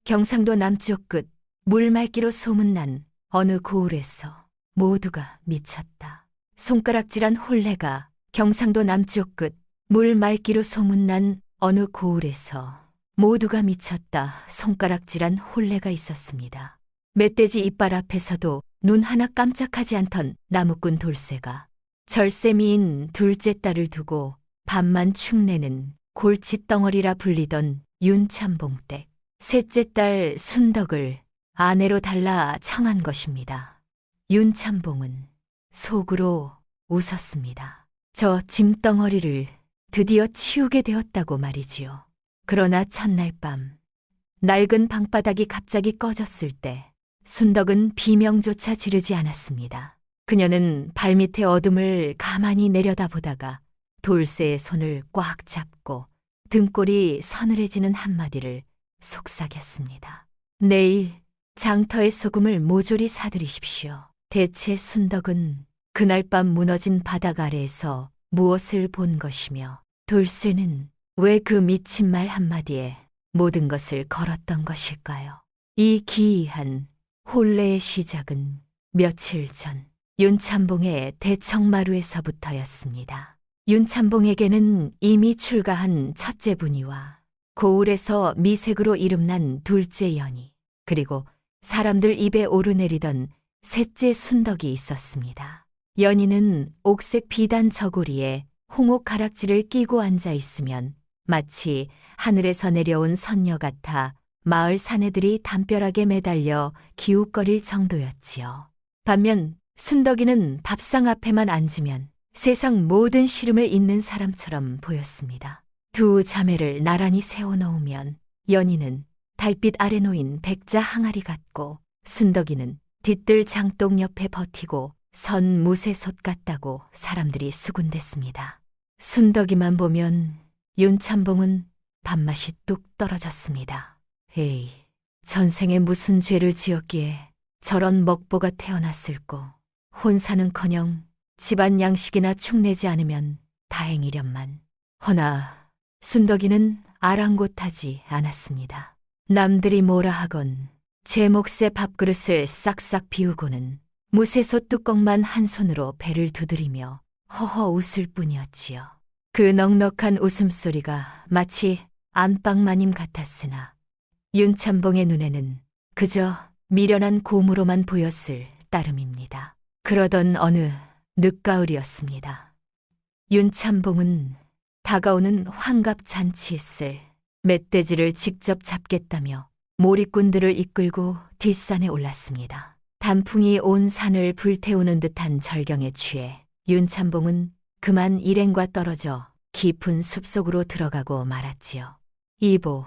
경상도 남쪽 끝 물맑기로 소문난 어느 고을에서 모두가 미쳤다. 손가락질한 혼례가 경상도 남쪽 끝 물맑기로 소문난 어느 고을에서 모두가 미쳤다. 손가락질한 혼례가 있었습니다. 멧돼지 이빨 앞에서도 눈 하나 깜짝하지 않던 나무꾼 돌쇠가 절세미인 둘째 딸을 두고 밤만 축내는 골칫덩어리라 불리던 윤참봉댁 셋째 딸 순덕을 아내로 달라 청한 것입니다. 윤참봉은 속으로 웃었습니다. 저 짐덩어리를 드디어 치우게 되었다고 말이지요. 그러나 첫날 밤 낡은 방바닥이 갑자기 꺼졌을 때 순덕은 비명조차 지르지 않았습니다. 그녀는 발밑의 어둠을 가만히 내려다보다가 돌쇠의 손을 꽉 잡고 등골이 서늘해지는 한마디를 속삭였습니다. 내일 장터의 소금을 모조리 사들이십시오. 대체 순덕은 그날 밤 무너진 바닥 아래에서 무엇을 본 것이며 돌쇠는 왜 그 미친 말 한마디에 모든 것을 걸었던 것일까요? 이 기이한 혼례의 시작은 며칠 전 윤참봉의 대청마루에서부터였습니다. 윤참봉에게는 이미 출가한 첫째 분이와 고을에서 미색으로 이름난 둘째 연이 그리고 사람들 입에 오르내리던 셋째 순덕이 있었습니다. 연희는 옥색 비단 저고리에 홍옥 가락지를 끼고 앉아 있으면 마치 하늘에서 내려온 선녀 같아 마을 사내들이 담벼락에 매달려 기웃거릴 정도였지요. 반면 순덕이는 밥상 앞에만 앉으면 세상 모든 시름을 잇는 사람처럼 보였습니다. 두 자매를 나란히 세워놓으면 연희는 달빛 아래 놓인 백자 항아리 같고 순덕이는 뒤뜰 장독 옆에 버티고 선 무쇠솥 같다고 사람들이 수군댔습니다. 순덕이만 보면 윤참봉은 밥맛이 뚝 떨어졌습니다. 에이, 전생에 무슨 죄를 지었기에 저런 먹보가 태어났을꼬. 혼사는커녕 집안 양식이나 축내지 않으면 다행이련만. 허나 순덕이는 아랑곳하지 않았습니다. 남들이 뭐라 하건 제 몫의 밥그릇을 싹싹 비우고는 무쇠솥 뚜껑만 한 손으로 배를 두드리며 허허 웃을 뿐이었지요. 그 넉넉한 웃음소리가 마치 안방마님 같았으나 윤참봉의 눈에는 그저 미련한 고무로만 보였을 따름입니다. 그러던 어느 늦가을이었습니다. 윤참봉은 다가오는 환갑잔치에 쓸 멧돼지를 직접 잡겠다며 몰입꾼들을 이끌고 뒷산에 올랐습니다. 단풍이 온 산을 불태우는 듯한 절경에 취해 윤참봉은 그만 일행과 떨어져 깊은 숲속으로 들어가고 말았지요. 이보,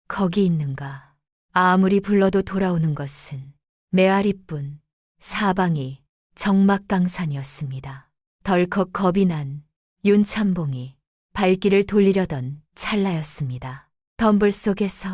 거기 있는가? 아무리 불러도 돌아오는 것은 메아리뿐 사방이 적막강산이었습니다. 덜컥 겁이 난 윤참봉이 발길을 돌리려던 찰나였습니다. 덤불 속에서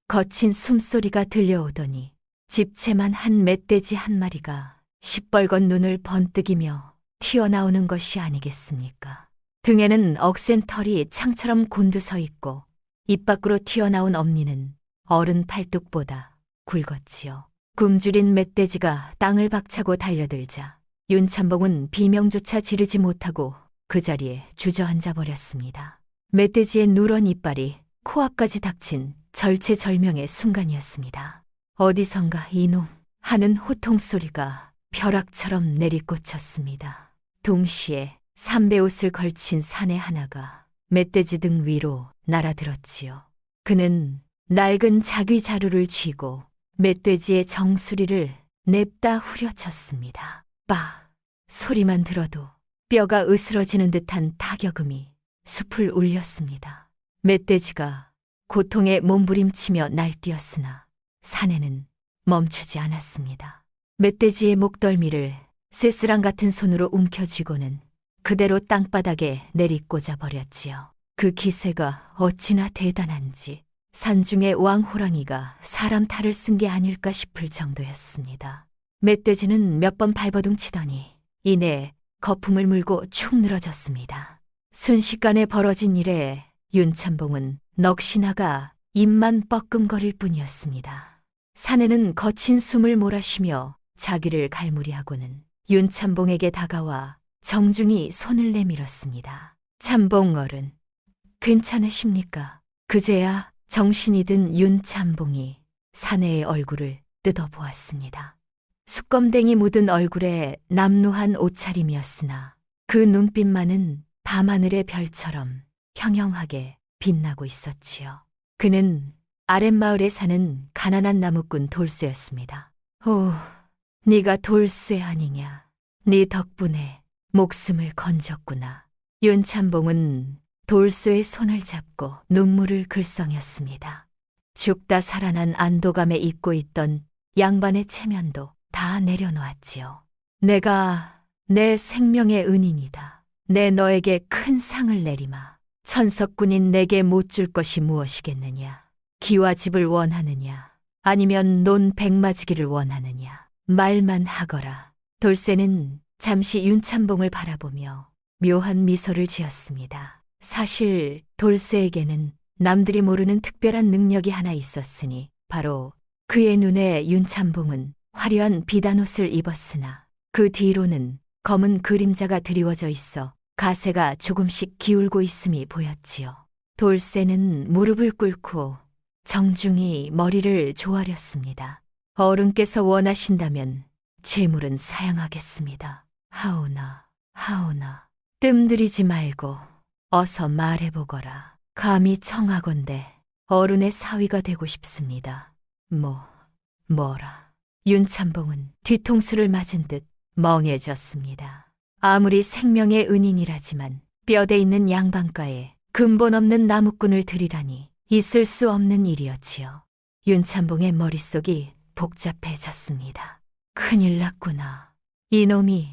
거친 숨소리가 들려오더니 집채만 한 멧돼지 한 마리가 시뻘건 눈을 번뜩이며 튀어나오는 것이 아니겠습니까? 등에는 억센 털이 창처럼 곤두서 있고 입 밖으로 튀어나온 엄니는 어른 팔뚝보다 굵었지요. 굶주린 멧돼지가 땅을 박차고 달려들자 윤참봉은 비명조차 지르지 못하고 그 자리에 주저앉아 버렸습니다. 멧돼지의 누런 이빨이 코앞까지 닥친 절체절명의 순간이었습니다. 어디선가 이놈 하는 호통소리가 벼락처럼 내리꽂혔습니다. 동시에 삼배옷을 걸친 사내 하나가 멧돼지 등 위로 날아들었지요. 그는 낡은 자귀자루를 쥐고 멧돼지의 정수리를 냅다 후려쳤습니다. 빠! 소리만 들어도 뼈가 으스러지는 듯한 타격음이 숲을 울렸습니다. 멧돼지가 고통에 몸부림치며 날뛰었으나 사내는 멈추지 않았습니다. 멧돼지의 목덜미를 쇠스랑 같은 손으로 움켜쥐고는 그대로 땅바닥에 내리꽂아 버렸지요. 그 기세가 어찌나 대단한지 산중의 왕호랑이가 사람 탈을 쓴 게 아닐까 싶을 정도였습니다. 멧돼지는 몇 번 발버둥 치더니 이내 거품을 물고 축 늘어졌습니다. 순식간에 벌어진 일에 윤참봉은 넋이 나가 입만 뻐끔거릴 뿐이었습니다. 사내는 거친 숨을 몰아쉬며 자기를 갈무리하고는 윤참봉에게 다가와 정중히 손을 내밀었습니다. 참봉 어른, 괜찮으십니까? 그제야 정신이 든 윤참봉이 사내의 얼굴을 뜯어보았습니다. 수검댕이 묻은 얼굴에 남루한 옷차림이었으나 그 눈빛만은 밤하늘의 별처럼 형형하게 빛나고 있었지요. 그는 아랫마을에 사는 가난한 나무꾼 돌쇠였습니다. 오, 네가 돌쇠 아니냐. 네 덕분에 목숨을 건졌구나. 윤참봉은 돌쇠의 손을 잡고 눈물을 글썽였습니다. 죽다 살아난 안도감에 잊고 있던 양반의 체면도 다 내려놓았지요. 내가 내 생명의 은인이다. 내 너에게 큰 상을 내리마. 천석군인 내게 못 줄 것이 무엇이겠느냐. 기와 집을 원하느냐. 아니면 논 백마지기를 원하느냐. 말만 하거라. 돌쇠는 잠시 윤참봉을 바라보며 묘한 미소를 지었습니다. 사실 돌쇠에게는 남들이 모르는 특별한 능력이 하나 있었으니 바로 그의 눈에 윤참봉은 화려한 비단옷을 입었으나 그 뒤로는 검은 그림자가 드리워져 있어 가세가 조금씩 기울고 있음이 보였지요. 돌쇠는 무릎을 꿇고 정중히 머리를 조아렸습니다. 어른께서 원하신다면 재물은 사양하겠습니다. 하오나, 하오나, 뜸들이지 말고 어서 말해보거라. 감히 청하건대 어른의 사위가 되고 싶습니다. 뭐라. 윤참봉은 뒤통수를 맞은 듯 멍해졌습니다. 아무리 생명의 은인이라지만 뼈대 있는 양반가에 근본 없는 나무꾼을 들이라니 있을 수 없는 일이었지요. 윤참봉의 머릿속이 복잡해졌습니다. 큰일 났구나. 이놈이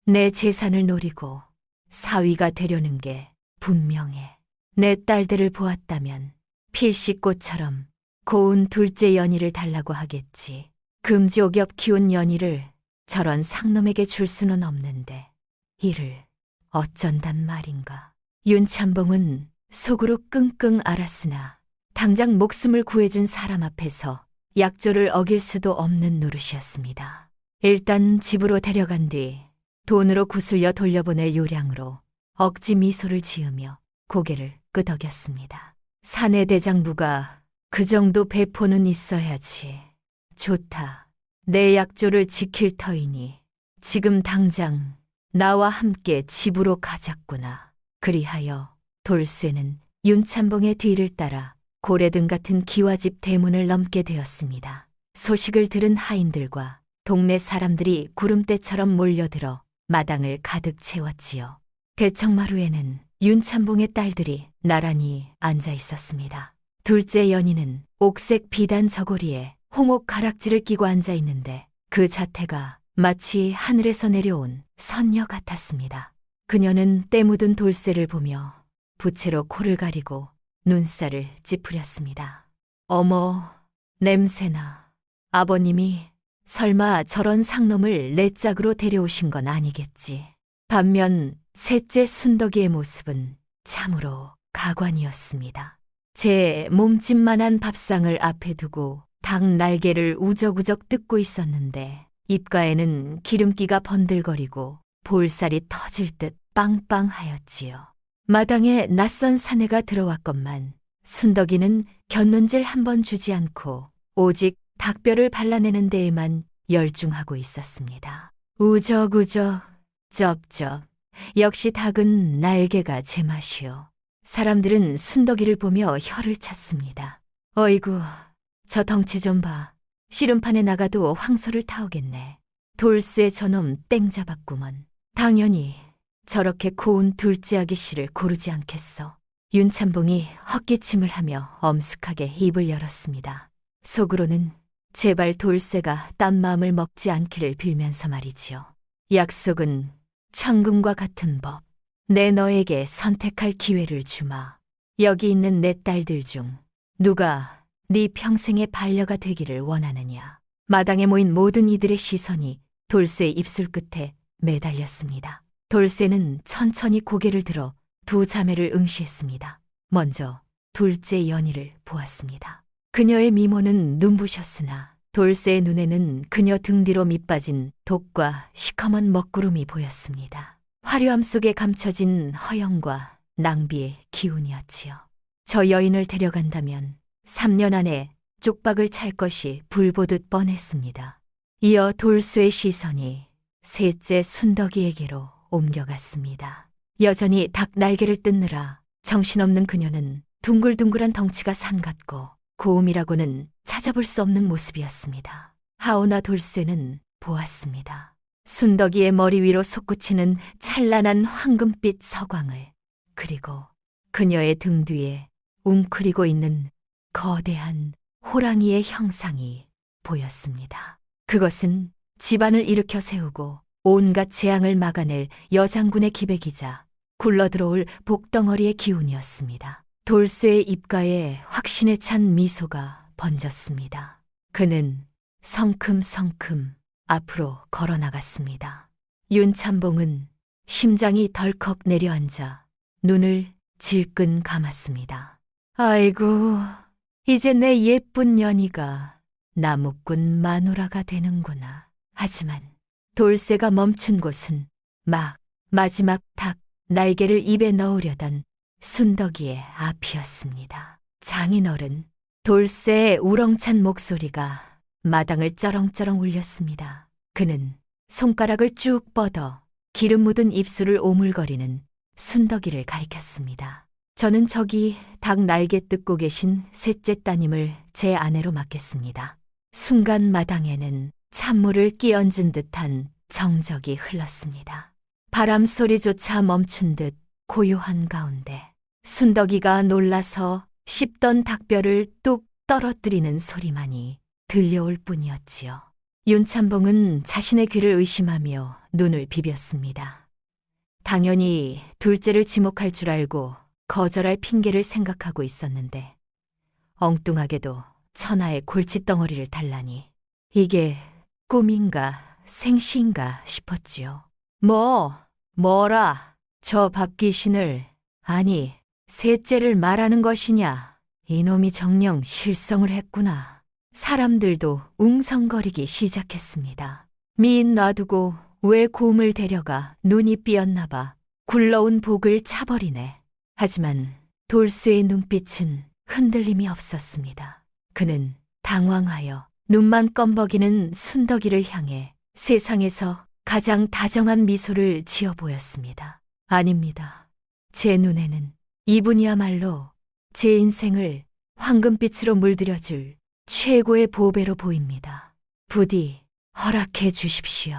내 재산을 노리고 사위가 되려는 게 분명해. 내 딸들을 보았다면 필시꽃처럼 고운 둘째 연희를 달라고 하겠지. 금지옥엽 키운 연희를 저런 상놈에게 줄 수는 없는데 이를 어쩐단 말인가. 윤참봉은 속으로 끙끙 앓았으나 당장 목숨을 구해준 사람 앞에서 약조를 어길 수도 없는 노릇이었습니다. 일단 집으로 데려간 뒤 돈으로 구슬려 돌려보낼 요량으로 억지 미소를 지으며 고개를 끄덕였습니다. 사내 대장부가 그 정도 배포는 있어야지. 좋다. 내 약조를 지킬 터이니 지금 당장 나와 함께 집으로 가자꾸나. 그리하여 돌쇠는 윤참봉의 뒤를 따라 고래등 같은 기와집 대문을 넘게 되었습니다. 소식을 들은 하인들과 동네 사람들이 구름대처럼 몰려들어 마당을 가득 채웠지요. 대청마루에는 윤참봉의 딸들이 나란히 앉아 있었습니다. 둘째 연희는 옥색 비단 저고리에 홍옥 가락지를 끼고 앉아 있는데 그 자태가 마치 하늘에서 내려온 선녀 같았습니다. 그녀는 때 묻은 돌쇠를 보며 부채로 코를 가리고 눈살을 찌푸렸습니다. 어머, 냄새나. 아버님이 설마 저런 상놈을 내 짝으로 데려오신 건 아니겠지. 반면 셋째 순덕이의 모습은 참으로 가관이었습니다. 제 몸집만한 밥상을 앞에 두고 닭 날개를 우적우적 뜯고 있었는데 입가에는 기름기가 번들거리고 볼살이 터질 듯 빵빵하였지요. 마당에 낯선 사내가 들어왔건만 순덕이는 곁눈질 한 번 주지 않고 오직 닭뼈를 발라내는 데에만 열중하고 있었습니다. 우적우적, 쩝쩝. 역시 닭은 날개가 제맛이요. 사람들은 순덕이를 보며 혀를 찼습니다. 어이구, 저 덩치 좀 봐. 씨름판에 나가도 황소를 타오겠네. 돌쇠 저놈 땡 잡았구먼. 당연히 저렇게 고운 둘째 아기씨를 고르지 않겠어. 윤참봉이 헛기침을 하며 엄숙하게 입을 열었습니다. 속으로는 제발 돌쇠가 딴 마음을 먹지 않기를 빌면서 말이지요. 약속은 천금과 같은 법. 내 너에게 선택할 기회를 주마. 여기 있는 내 딸들 중 누가 네 평생의 반려가 되기를 원하느냐. 마당에 모인 모든 이들의 시선이 돌쇠의 입술 끝에 매달렸습니다. 돌쇠는 천천히 고개를 들어 두 자매를 응시했습니다. 먼저 둘째 연희를 보았습니다. 그녀의 미모는 눈부셨으나 돌쇠의 눈에는 그녀 등 뒤로 밑빠진 독과 시커먼 먹구름이 보였습니다. 화려함 속에 감춰진 허영과 낭비의 기운이었지요. 저 여인을 데려간다면 3년 안에 쪽박을 찰 것이 불보듯 뻔했습니다. 이어 돌쇠의 시선이 셋째 순덕이에게로 옮겨갔습니다. 여전히 닭 날개를 뜯느라 정신없는 그녀는 둥글둥글한 덩치가 산 같고 고음이라고는 찾아볼 수 없는 모습이었습니다. 하오나 돌쇠는 보았습니다. 순덕이의 머리 위로 솟구치는 찬란한 황금빛 서광을, 그리고 그녀의 등 뒤에 웅크리고 있는 거대한 호랑이의 형상이 보였습니다. 그것은 집안을 일으켜 세우고 온갖 재앙을 막아낼 여장군의 기백이자 굴러들어올 복덩어리의 기운이었습니다. 돌쇠의 입가에 확신에 찬 미소가 번졌습니다. 그는 성큼성큼 앞으로 걸어나갔습니다. 윤참봉은 심장이 덜컥 내려앉아 눈을 질끈 감았습니다. 아이고, 이제 내 예쁜 연희가 나무꾼 마누라가 되는구나. 하지만 돌쇠가 멈춘 곳은 막 마지막 닭 날개를 입에 넣으려던 순덕이의 앞이었습니다. 장인어른, 돌쇠의 우렁찬 목소리가 마당을 쩌렁쩌렁 울렸습니다. 그는 손가락을 쭉 뻗어 기름 묻은 입술을 오물거리는 순덕이를 가리켰습니다. 저는 저기 닭 날개 뜯고 계신 셋째 따님을 제 아내로 맡겠습니다. 순간 마당에는 찬물을 끼얹은 듯한 정적이 흘렀습니다. 바람 소리조차 멈춘 듯 고요한 가운데 순덕이가 놀라서 씹던 닭뼈를 뚝 떨어뜨리는 소리만이 들려올 뿐이었지요. 윤참봉은 자신의 귀를 의심하며 눈을 비볐습니다. 당연히 둘째를 지목할 줄 알고 거절할 핑계를 생각하고 있었는데 엉뚱하게도 천하의 골칫덩어리를 달라니 이게 꿈인가 생시인가 싶었지요. 뭐라 저 밥귀신을, 아니 셋째를 말하는 것이냐. 이놈이 정녕 실성을 했구나. 사람들도 웅성거리기 시작했습니다. 미인 놔두고 왜 곰을 데려가 눈이 삐었나 봐. 굴러온 복을 차버리네. 하지만 돌쇠의 눈빛은 흔들림이 없었습니다. 그는 당황하여 눈만 껌벅이는 순덕이를 향해 세상에서 가장 다정한 미소를 지어 보였습니다. 아닙니다. 제 눈에는 이분이야말로 제 인생을 황금빛으로 물들여줄 최고의 보배로 보입니다. 부디 허락해 주십시오.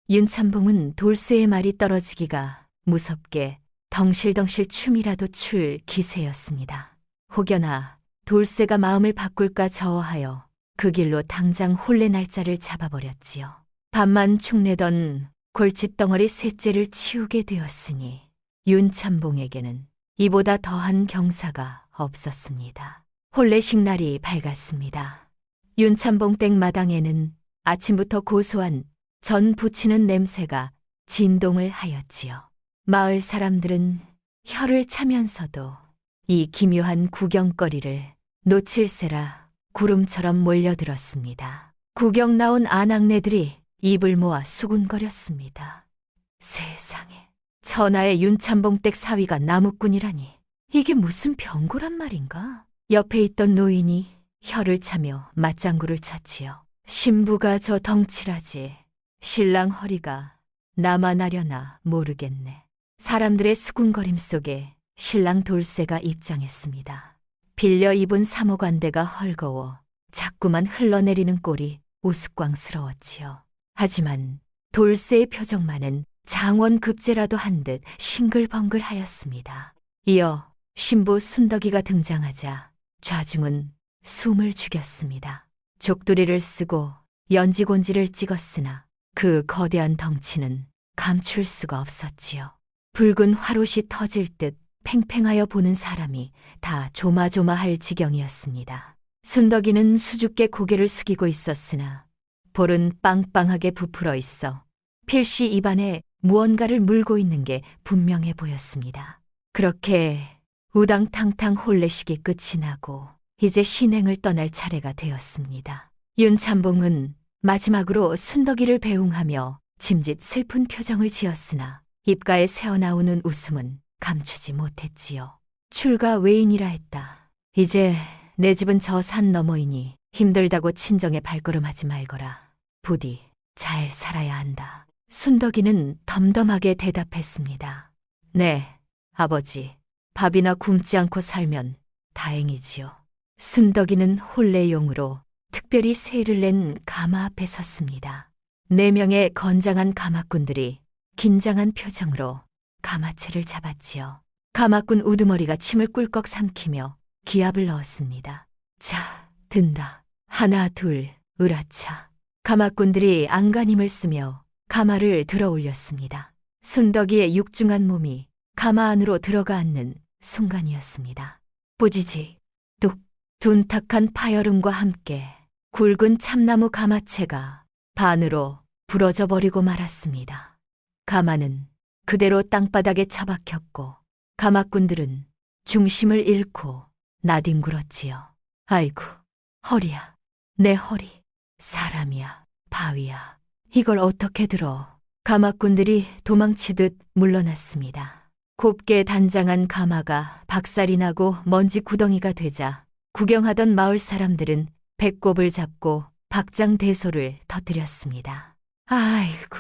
윤참봉은 돌쇠의 말이 떨어지기가 무섭게 덩실덩실 춤이라도 출 기세였습니다. 혹여나 돌쇠가 마음을 바꿀까 저어하여 그 길로 당장 혼례 날짜를 잡아버렸지요. 밤만 축내던 골칫덩어리 셋째를 치우게 되었으니 윤참봉에게는 이보다 더한 경사가 없었습니다. 혼례식 날이 밝았습니다. 윤참봉 댁 마당에는 아침부터 고소한 전 부치는 냄새가 진동을 하였지요. 마을 사람들은 혀를 차면서도 이 기묘한 구경거리를 놓칠세라 구름처럼 몰려들었습니다. 구경 나온 아낙네들이 입을 모아 수군거렸습니다. 세상에, 천하의 윤참봉 댁 사위가 나무꾼이라니 이게 무슨 병고란 말인가? 옆에 있던 노인이 혀를 차며 맞장구를 쳤지요. 신부가 저 덩치라지 신랑 허리가 나만 하려나 모르겠네. 사람들의 수군거림 속에 신랑 돌쇠가 입장했습니다. 빌려 입은 사모관대가 헐거워 자꾸만 흘러내리는 꼴이 우스꽝스러웠지요. 하지만 돌쇠의 표정만은 장원급제라도 한 듯 싱글벙글하였습니다. 이어 신부 순덕이가 등장하자 좌중은 숨을 죽였습니다. 족두리를 쓰고 연지곤지를 찍었으나 그 거대한 덩치는 감출 수가 없었지요. 붉은 화롯이 터질 듯 팽팽하여 보는 사람이 다 조마조마할 지경이었습니다. 순덕이는 수줍게 고개를 숙이고 있었으나 볼은 빵빵하게 부풀어 있어 필시 입안에 무언가를 물고 있는 게 분명해 보였습니다. 그렇게 우당탕탕 혼례식이 끝이 나고 이제 신행을 떠날 차례가 되었습니다. 윤참봉은 마지막으로 순덕이를 배웅하며 짐짓 슬픈 표정을 지었으나 입가에 새어나오는 웃음은 감추지 못했지요. 출가 외인이라 했다. 이제 내 집은 저 산 너머이니 힘들다고 친정에 발걸음하지 말거라. 부디 잘 살아야 한다. 순덕이는 덤덤하게 대답했습니다. 네, 아버지. 밥이나 굶지 않고 살면 다행이지요. 순덕이는 혼례용으로 특별히 세를 낸 가마 앞에 섰습니다. 4명의 건장한 가마꾼들이 긴장한 표정으로 가마채를 잡았지요. 가마꾼 우두머리가 침을 꿀꺽 삼키며 기압을 넣었습니다. 자, 든다. 하나, 둘, 으라차. 가마꾼들이 안간힘을 쓰며 가마를 들어 올렸습니다. 순덕이의 육중한 몸이 가마 안으로 들어가 앉는 순간이었습니다. 뿌지지, 뚝, 둔탁한 파열음과 함께 굵은 참나무 가마채가 반으로 부러져 버리고 말았습니다. 가마는 그대로 땅바닥에 처박혔고 가마꾼들은 중심을 잃고 나뒹굴었지요. 아이고, 허리야, 내 허리. 사람이야, 바위야. 이걸 어떻게 들어. 가마꾼들이 도망치듯 물러났습니다. 곱게 단장한 가마가 박살이 나고 먼지 구덩이가 되자 구경하던 마을 사람들은 배꼽을 잡고 박장대소를 터뜨렸습니다. 아이고,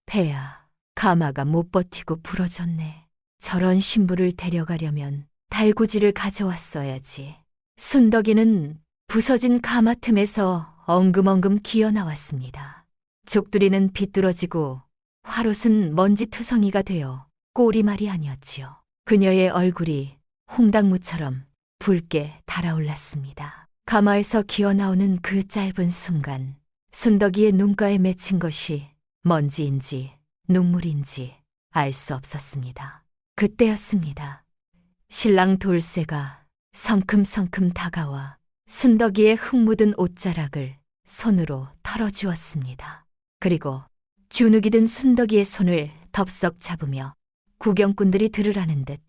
배야. 가마가 못 버티고 부러졌네. 저런 신부를 데려가려면 달구지를 가져왔어야지. 순덕이는 부서진 가마 틈에서 엉금엉금 기어 나왔습니다. 족두리는 비뚤어지고 화롯은 먼지 투성이가 되어 꼬리말이 아니었지요. 그녀의 얼굴이 홍당무처럼 붉게 달아올랐습니다. 가마에서 기어 나오는 그 짧은 순간 순덕이의 눈가에 맺힌 것이 먼지인지 눈물인지 알 수 없었습니다. 그때였습니다. 신랑 돌쇠가 성큼성큼 다가와 순덕이의 흙 묻은 옷자락을 손으로 털어주었습니다. 그리고 주눅이 든 순덕이의 손을 덥석 잡으며 구경꾼들이 들으라는 듯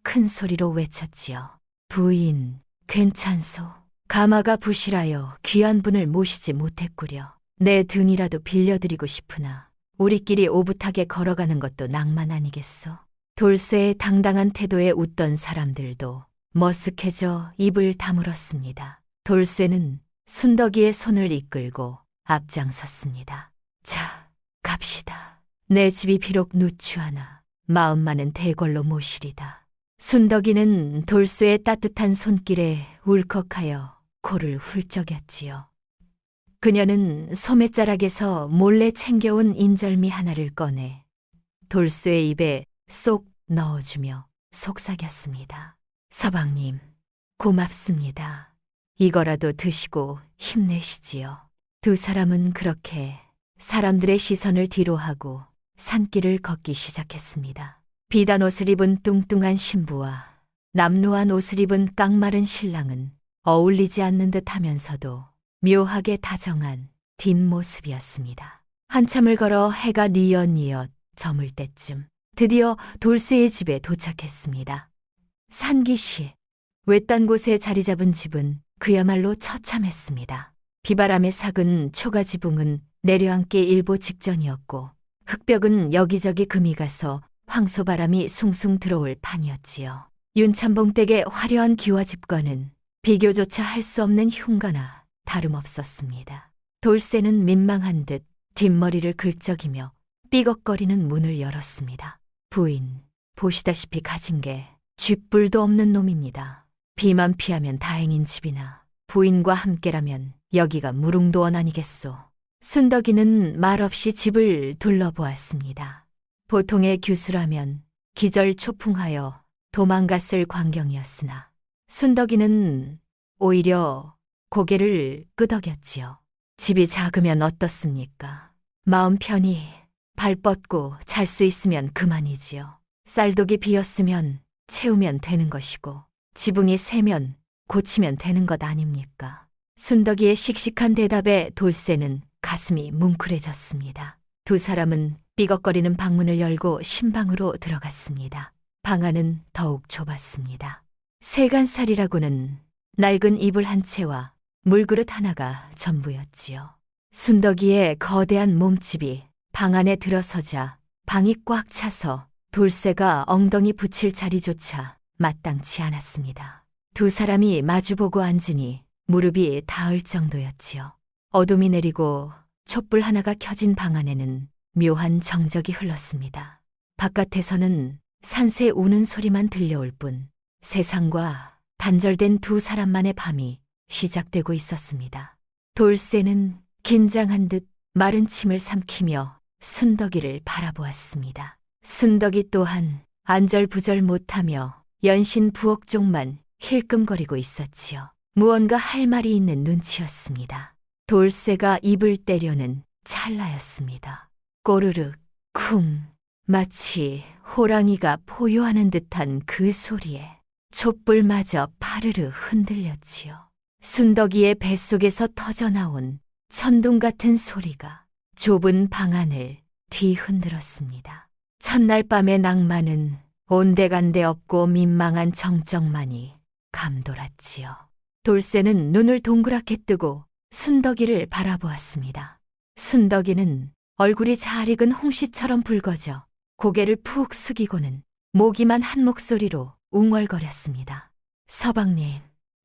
큰 소리로 외쳤지요. 부인, 괜찮소. 가마가 부실하여 귀한 분을 모시지 못했구려. 내 등이라도 빌려드리고 싶으나 우리끼리 오붓하게 걸어가는 것도 낭만 아니겠소. 돌쇠의 당당한 태도에 웃던 사람들도 머쓱해져 입을 다물었습니다. 돌쇠는 순덕이의 손을 이끌고 앞장섰습니다. 자, 갑시다. 내 집이 비록 누추하나 마음만은 대궐로 모시리다. 순덕이는 돌쇠의 따뜻한 손길에 울컥하여 코를 훌쩍였지요. 그녀는 소매자락에서 몰래 챙겨온 인절미 하나를 꺼내 돌쇠의 입에 쏙 넣어주며 속삭였습니다. 서방님, 고맙습니다. 이거라도 드시고 힘내시지요. 두 사람은 그렇게 사람들의 시선을 뒤로하고 산길을 걷기 시작했습니다. 비단 옷을 입은 뚱뚱한 신부와 남루한 옷을 입은 깡마른 신랑은 어울리지 않는 듯 하면서도 묘하게 다정한 뒷모습이었습니다. 한참을 걸어 해가 뉘엿뉘엿 저물 때쯤 드디어 돌쇠의 집에 도착했습니다. 산기시, 외딴 곳에 자리 잡은 집은 그야말로 처참했습니다. 비바람에 삭은 초가지붕은 내려앉기 일보 직전이었고 흙벽은 여기저기 금이 가서 황소바람이 숭숭 들어올 판이었지요. 윤참봉 댁의 화려한 기와집과는 비교조차 할 수 없는 흉가나 다름없었습니다. 돌쇠는 민망한 듯 뒷머리를 긁적이며 삐걱거리는 문을 열었습니다. 부인, 보시다시피 가진 게 쥐뿔도 없는 놈입니다. 비만 피하면 다행인 집이나 부인과 함께라면 여기가 무릉도원 아니겠소. 순덕이는 말없이 집을 둘러보았습니다. 보통의 규수라면 기절초풍하여 도망갔을 광경이었으나 순덕이는 오히려 고개를 끄덕였지요. 집이 작으면 어떻습니까? 마음 편히 발 뻗고 잘 수 있으면 그만이지요. 쌀독이 비었으면 채우면 되는 것이고 지붕이 새면 고치면 되는 것 아닙니까? 순덕이의 씩씩한 대답에 돌쇠는 가슴이 뭉클해졌습니다. 두 사람은 삐걱거리는 방문을 열고 신방으로 들어갔습니다. 방 안은 더욱 좁았습니다. 세간살이라고는 낡은 이불 한 채와 물그릇 하나가 전부였지요. 순덕이의 거대한 몸집이 방 안에 들어서자 방이 꽉 차서 돌쇠가 엉덩이 붙일 자리조차 마땅치 않았습니다. 두 사람이 마주보고 앉으니 무릎이 닿을 정도였지요. 어둠이 내리고 촛불 하나가 켜진 방 안에는 묘한 정적이 흘렀습니다. 바깥에서는 산새 우는 소리만 들려올 뿐 세상과 단절된 두 사람만의 밤이 시작되고 있었습니다. 돌쇠는 긴장한 듯 마른 침을 삼키며 순덕이를 바라보았습니다. 순덕이 또한 안절부절 못하며 연신 부엌 쪽만 힐끔거리고 있었지요. 무언가 할 말이 있는 눈치였습니다. 돌쇠가 입을 떼려는 찰나였습니다. 꼬르륵 쿵, 마치 호랑이가 포효하는 듯한 그 소리에 촛불마저 파르르 흔들렸지요. 순덕이의 뱃속에서 터져나온 천둥 같은 소리가 좁은 방 안을 뒤흔들었습니다. 첫날 밤의 낭만은 온데간데 없고 민망한 정적만이 감돌았지요. 돌쇠는 눈을 동그랗게 뜨고 순덕이를 바라보았습니다. 순덕이는 얼굴이 잘 익은 홍시처럼 붉어져 고개를 푹 숙이고는 모기만 한 목소리로 웅얼거렸습니다. 서방님,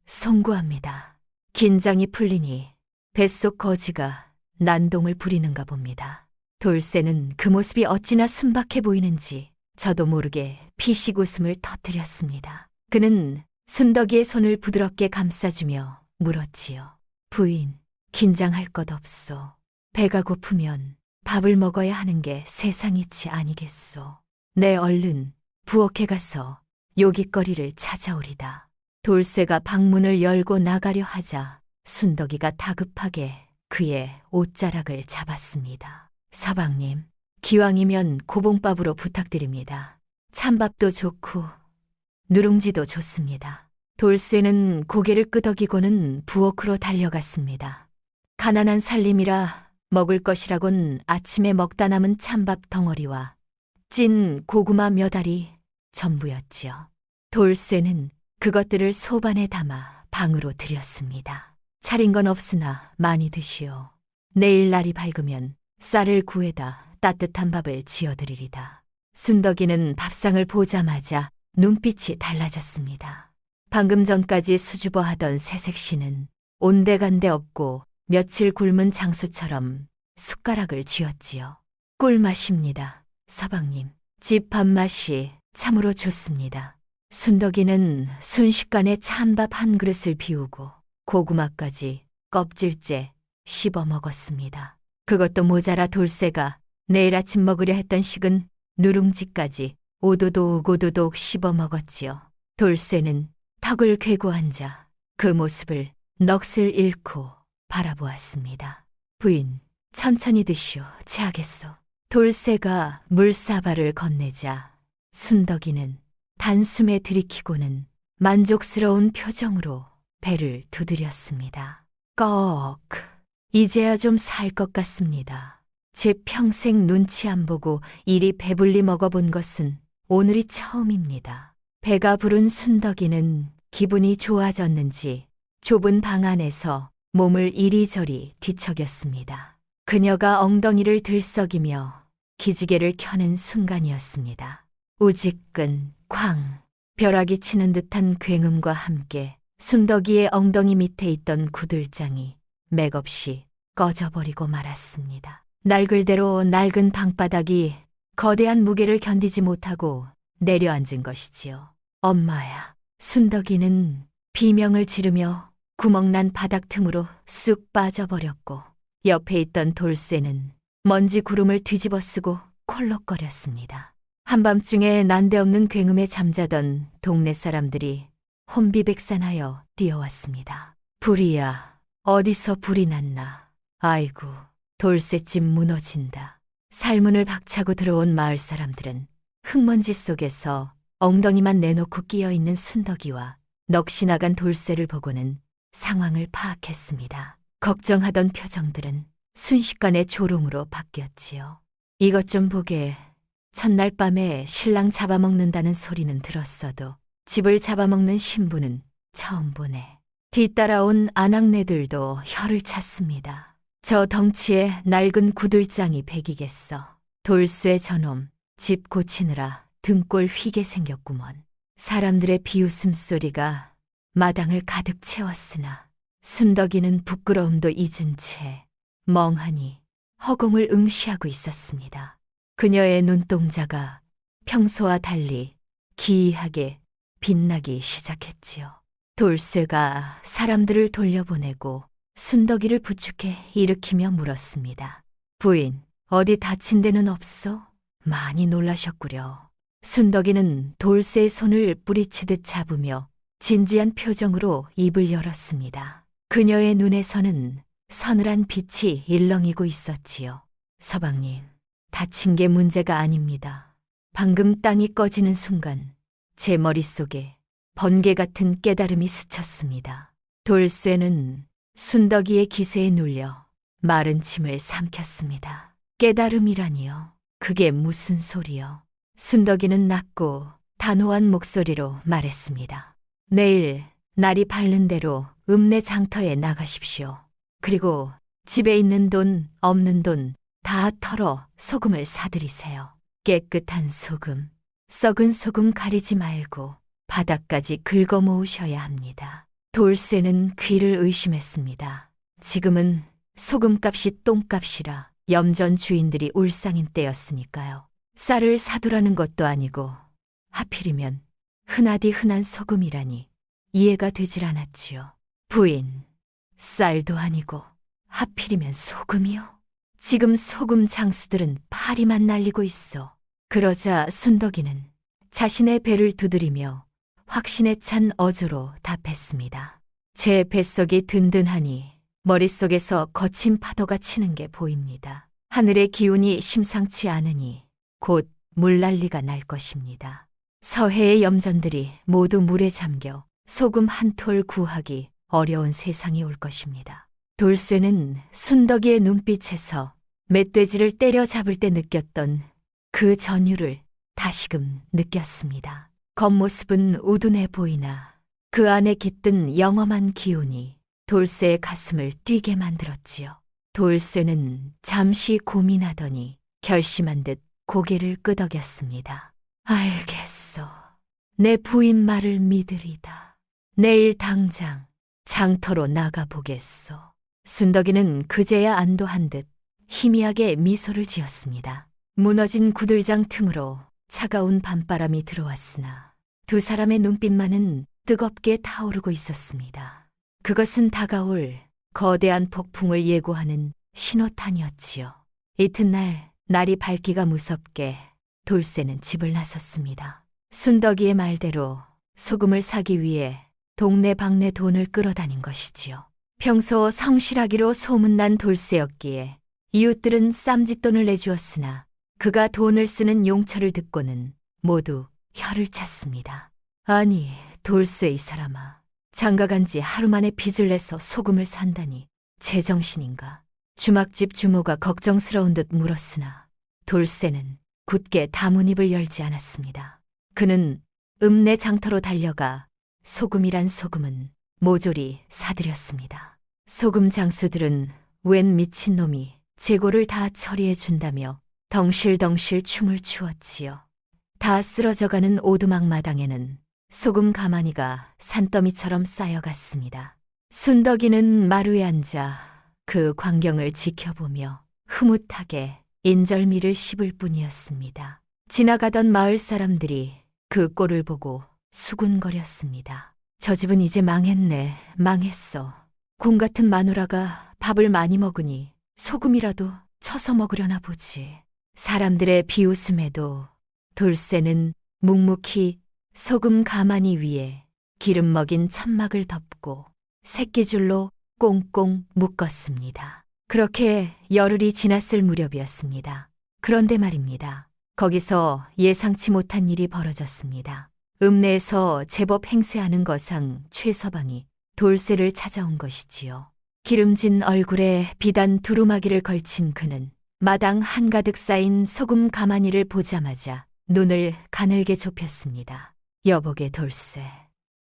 송구합니다. 긴장이 풀리니 뱃속 거지가 난동을 부리는가 봅니다. 돌쇠는 그 모습이 어찌나 순박해 보이는지 저도 모르게 피식 웃음을 터뜨렸습니다. 그는 순덕이의 손을 부드럽게 감싸주며 물었지요. 부인, 긴장할 것 없소. 배가 고프면 밥을 먹어야 하는 게 세상이치 아니겠소. 내 얼른 부엌에 가서 요깃거리를 찾아오리다. 돌쇠가 방문을 열고 나가려 하자 순덕이가 다급하게 그의 옷자락을 잡았습니다. 서방님, 기왕이면 고봉밥으로 부탁드립니다. 찬밥도 좋고 누룽지도 좋습니다. 돌쇠는 고개를 끄덕이고는 부엌으로 달려갔습니다. 가난한 살림이라 먹을 것이라곤 아침에 먹다 남은 찬밥 덩어리와 찐 고구마 몇 알이 전부였지요. 돌쇠는 그것들을 소반에 담아 방으로 들였습니다. 차린 건 없으나 많이 드시오. 내일 날이 밝으면 쌀을 구해다 따뜻한 밥을 지어드리리다. 순덕이는 밥상을 보자마자 눈빛이 달라졌습니다. 방금 전까지 수줍어하던 새색시는 온데간데 없고 며칠 굶은 장수처럼 숟가락을 쥐었지요. 꿀맛입니다, 서방님. 집 밥맛이 참으로 좋습니다. 순덕이는 순식간에 찬밥 한 그릇을 비우고 고구마까지 껍질째 씹어 먹었습니다. 그것도 모자라 돌쇠가 내일 아침 먹으려 했던 식은 누룽지까지 오도독 오도독 씹어 먹었지요. 돌쇠는 턱을 괴고 앉아 그 모습을 넋을 잃고 바라보았습니다. 부인, 천천히 드시오. 체하겠소. 돌쇠가 물사발을 건네자 순덕이는 단숨에 들이키고는 만족스러운 표정으로 배를 두드렸습니다. 꺽, 이제야 좀 살 것 같습니다. 제 평생 눈치 안 보고 이리 배불리 먹어본 것은 오늘이 처음입니다. 배가 부른 순덕이는 기분이 좋아졌는지 좁은 방 안에서 몸을 이리저리 뒤척였습니다. 그녀가 엉덩이를 들썩이며 기지개를 켜는 순간이었습니다. 우지끈 쾅, 벼락이 치는 듯한 굉음과 함께 순덕이의 엉덩이 밑에 있던 구들장이 맥없이 꺼져버리고 말았습니다. 낡을대로 낡은 방바닥이 거대한 무게를 견디지 못하고 내려앉은 것이지요. 엄마야. 순덕이는 비명을 지르며 구멍난 바닥 틈으로 쑥 빠져버렸고 옆에 있던 돌쇠는 먼지 구름을 뒤집어 쓰고 콜록거렸습니다. 한밤중에 난데없는 굉음에 잠자던 동네 사람들이 혼비백산하여 뛰어왔습니다. 불이야, 어디서 불이 났나. 아이고, 돌쇠집 무너진다. 살문을 박차고 들어온 마을 사람들은 흙먼지 속에서 엉덩이만 내놓고 끼어있는 순덕이와 넋이 나간 돌쇠를 보고는 상황을 파악했습니다. 걱정하던 표정들은 순식간에 조롱으로 바뀌었지요. 이것 좀 보게. 첫날 밤에 신랑 잡아먹는다는 소리는 들었어도 집을 잡아먹는 신부는 처음 보네. 뒤따라온 아낙네들도 혀를 찼습니다. 저 덩치에 낡은 구들장이 백이겠어. 돌쇠 저놈 집 고치느라 등골 휘게 생겼구먼. 사람들의 비웃음 소리가 마당을 가득 채웠으나 순덕이는 부끄러움도 잊은 채 멍하니 허공을 응시하고 있었습니다. 그녀의 눈동자가 평소와 달리 기이하게 빛나기 시작했지요. 돌쇠가 사람들을 돌려보내고 순덕이를 부축해 일으키며 물었습니다. 부인, 어디 다친 데는 없소? 많이 놀라셨구려. 순덕이는 돌쇠의 손을 뿌리치듯 잡으며 진지한 표정으로 입을 열었습니다. 그녀의 눈에서는 서늘한 빛이 일렁이고 있었지요. 서방님, 다친 게 문제가 아닙니다. 방금 땅이 꺼지는 순간 제 머릿속에 번개 같은 깨달음이 스쳤습니다. 돌쇠는 순덕이의 기세에 눌려 마른 침을 삼켰습니다. 깨달음이라니요. 그게 무슨 소리요? 순덕이는 낮고 단호한 목소리로 말했습니다. 내일 날이 밝는 대로 읍내 장터에 나가십시오. 그리고 집에 있는 돈, 없는 돈 다 털어 소금을 사들이세요. 깨끗한 소금, 썩은 소금 가리지 말고 바닥까지 긁어 모으셔야 합니다. 돌쇠는 귀를 의심했습니다. 지금은 소금값이 똥값이라 염전 주인들이 울상인 때였으니까요. 쌀을 사두라는 것도 아니고 하필이면 흔하디 흔한 소금이라니 이해가 되질 않았지요. 부인, 쌀도 아니고 하필이면 소금이요? 지금 소금 장수들은 파리만 날리고 있어. 그러자 순덕이는 자신의 배를 두드리며 확신에 찬 어조로 답했습니다. 제 뱃속이 든든하니 머릿속에서 거친 파도가 치는 게 보입니다. 하늘의 기운이 심상치 않으니 곧 물난리가 날 것입니다. 서해의 염전들이 모두 물에 잠겨 소금 한 톨 구하기 어려운 세상이 올 것입니다. 돌쇠는 순덕이의 눈빛에서 멧돼지를 때려잡을 때 느꼈던 그 전율을 다시금 느꼈습니다. 겉모습은 우둔해 보이나 그 안에 깃든 영험한 기운이 돌쇠의 가슴을 뛰게 만들었지요. 돌쇠는 잠시 고민하더니 결심한 듯 고개를 끄덕였습니다. 알겠소. 내 부인 말을 믿으리다. 내일 당장 장터로 나가보겠소. 순덕이는 그제야 안도한 듯 희미하게 미소를 지었습니다. 무너진 구들장 틈으로 차가운 밤바람이 들어왔으나 두 사람의 눈빛만은 뜨겁게 타오르고 있었습니다. 그것은 다가올 거대한 폭풍을 예고하는 신호탄이었지요. 이튿날 날이 밝기가 무섭게 돌쇠는 집을 나섰습니다. 순덕이의 말대로 소금을 사기 위해 동네방네 돈을 끌어다닌 것이지요. 평소 성실하기로 소문난 돌쇠였기에 이웃들은 쌈짓돈을 내주었으나 그가 돈을 쓰는 용처를 듣고는 모두 혀를 찼습니다. 아니, 돌쇠 이 사람아. 장가간 지 하루 만에 빚을 내서 소금을 산다니 제정신인가? 주막집 주모가 걱정스러운 듯 물었으나 돌쇠는 굳게 다문입을 열지 않았습니다. 그는 읍내 장터로 달려가 소금이란 소금은 모조리 사들였습니다. 소금 장수들은 웬 미친놈이 재고를 다 처리해 준다며 덩실덩실 춤을 추었지요. 다 쓰러져가는 오두막 마당에는 소금 가마니가 산더미처럼 쌓여갔습니다. 순덕이는 마루에 앉아 그 광경을 지켜보며 흐뭇하게 인절미를 씹을 뿐이었습니다. 지나가던 마을 사람들이 그 꼴을 보고 수군거렸습니다. 저 집은 이제 망했네, 망했어. 공 같은 마누라가 밥을 많이 먹으니 소금이라도 쳐서 먹으려나 보지. 사람들의 비웃음에도 돌쇠는 묵묵히 소금 가마니 위에 기름 먹인 천막을 덮고 새끼줄로 꽁꽁 묶었습니다. 그렇게 열흘이 지났을 무렵이었습니다. 그런데 말입니다. 거기서 예상치 못한 일이 벌어졌습니다. 읍내에서 제법 행세하는 거상 최서방이 돌쇠를 찾아온 것이지요. 기름진 얼굴에 비단 두루마기를 걸친 그는 마당 한가득 쌓인 소금 가마니를 보자마자 눈을 가늘게 좁혔습니다. 여보게 돌쇠,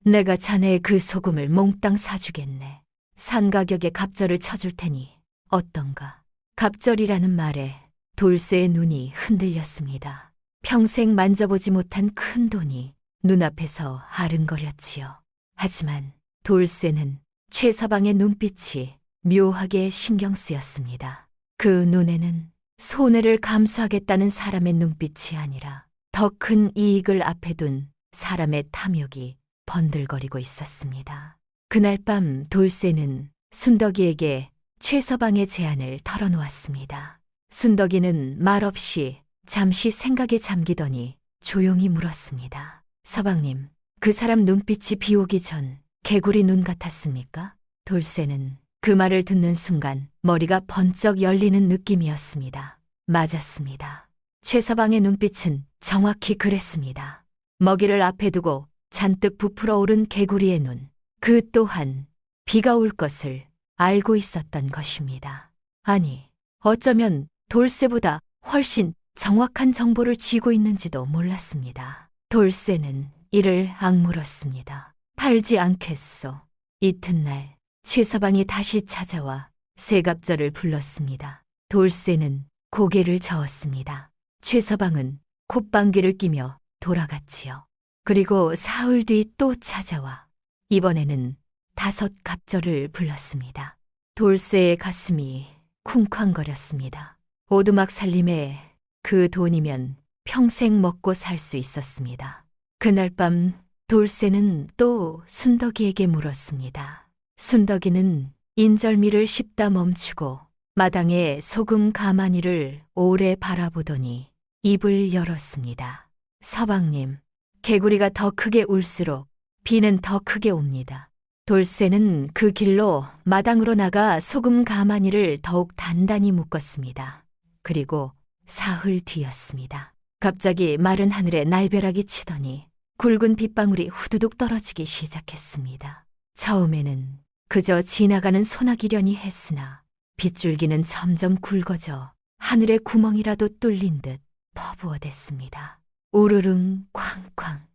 내가 자네의 그 소금을 몽땅 사주겠네. 산 가격에 갑절을 쳐줄 테니 어떤가? 갑절이라는 말에 돌쇠의 눈이 흔들렸습니다. 평생 만져보지 못한 큰 돈이 눈앞에서 아른거렸지요. 하지만 돌쇠는 최서방의 눈빛이 묘하게 신경 쓰였습니다. 그 눈에는 손해를 감수하겠다는 사람의 눈빛이 아니라 더 큰 이익을 앞에 둔 사람의 탐욕이 번들거리고 있었습니다. 그날 밤 돌쇠는 순덕이에게 최서방의 제안을 털어놓았습니다. 순덕이는 말없이 잠시 생각에 잠기더니 조용히 물었습니다. 서방님, 그 사람 눈빛이 비 오기 전 개구리 눈 같았습니까? 돌쇠는 그 말을 듣는 순간 머리가 번쩍 열리는 느낌이었습니다. 맞았습니다. 최서방의 눈빛은 정확히 그랬습니다. 먹이를 앞에 두고 잔뜩 부풀어 오른 개구리의 눈, 그 또한 비가 올 것을 알고 있었던 것입니다. 아니, 어쩌면 돌쇠보다 훨씬 정확한 정보를 쥐고 있는지도 몰랐습니다. 돌쇠는 이를 악물었습니다. 팔지 않겠소. 이튿날 최서방이 다시 찾아와 세갑절을 불렀습니다. 돌쇠는 고개를 저었습니다. 최서방은 콧방귀를 끼며 돌아갔지요. 그리고 사흘 뒤 또 찾아와 이번에는 5갑절을 불렀습니다. 돌쇠의 가슴이 쿵쾅거렸습니다. 오두막 살림에 그 돈이면 평생 먹고 살 수 있었습니다. 그날 밤 돌쇠는 또 순덕이에게 물었습니다. 순덕이는 인절미를 씹다 멈추고 마당에 소금 가마니를 오래 바라보더니 입을 열었습니다. 서방님, 개구리가 더 크게 울수록 비는 더 크게 옵니다. 돌쇠는 그 길로 마당으로 나가 소금 가마니를 더욱 단단히 묶었습니다. 그리고 사흘 뒤였습니다. 갑자기 마른 하늘에 날벼락이 치더니 굵은 빗방울이 후두둑 떨어지기 시작했습니다. 처음에는 그저 지나가는 소나기려니 했으나 빗줄기는 점점 굵어져 하늘의 구멍이라도 뚫린 듯 퍼부어댔습니다. 우르릉 쾅쾅.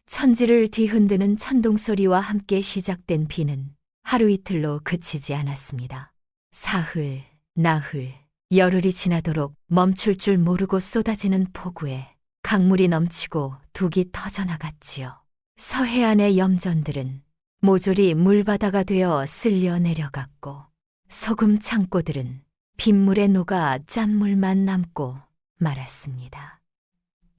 천지를 뒤흔드는 천둥소리와 함께 시작된 비는 하루 이틀로 그치지 않았습니다. 사흘, 나흘, 열흘이 지나도록 멈출 줄 모르고 쏟아지는 폭우에 강물이 넘치고 둑이 터져나갔지요. 서해안의 염전들은 모조리 물바다가 되어 쓸려 내려갔고 소금 창고들은 빗물에 녹아 짠물만 남고 말았습니다.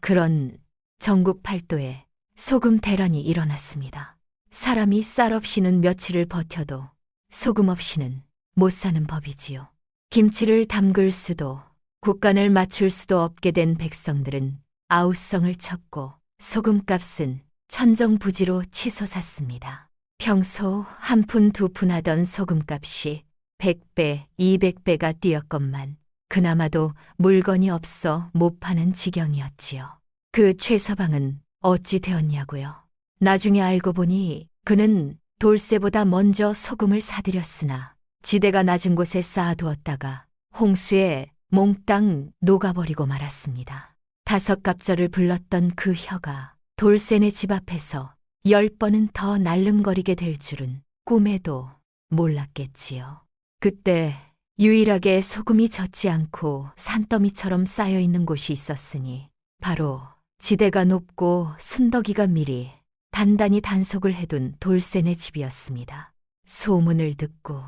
그런 전국 팔도에 소금 대란이 일어났습니다. 사람이 쌀 없이는 며칠을 버텨도 소금 없이는 못 사는 법이지요. 김치를 담글 수도 국간을 맞출 수도 없게 된 백성들은 아우성을 쳤고 소금값은 천정부지로 치솟았습니다. 평소 한 푼 두 푼 하던 소금값이 100배, 200배가 뛰었건만 그나마도 물건이 없어 못 파는 지경이었지요. 그 최서방은 어찌 되었냐고요. 나중에 알고 보니 그는 돌쇠보다 먼저 소금을 사들였으나 지대가 낮은 곳에 쌓아두었다가 홍수에 몽땅 녹아버리고 말았습니다. 5갑절을 불렀던 그 혀가 돌쇠네 집 앞에서 10번은 더 날름거리게 될 줄은 꿈에도 몰랐겠지요. 그때 유일하게 소금이 젖지 않고 산더미처럼 쌓여있는 곳이 있었으니 바로 지대가 높고 순덕이가 미리 단단히 단속을 해둔 돌쇠네 집이었습니다. 소문을 듣고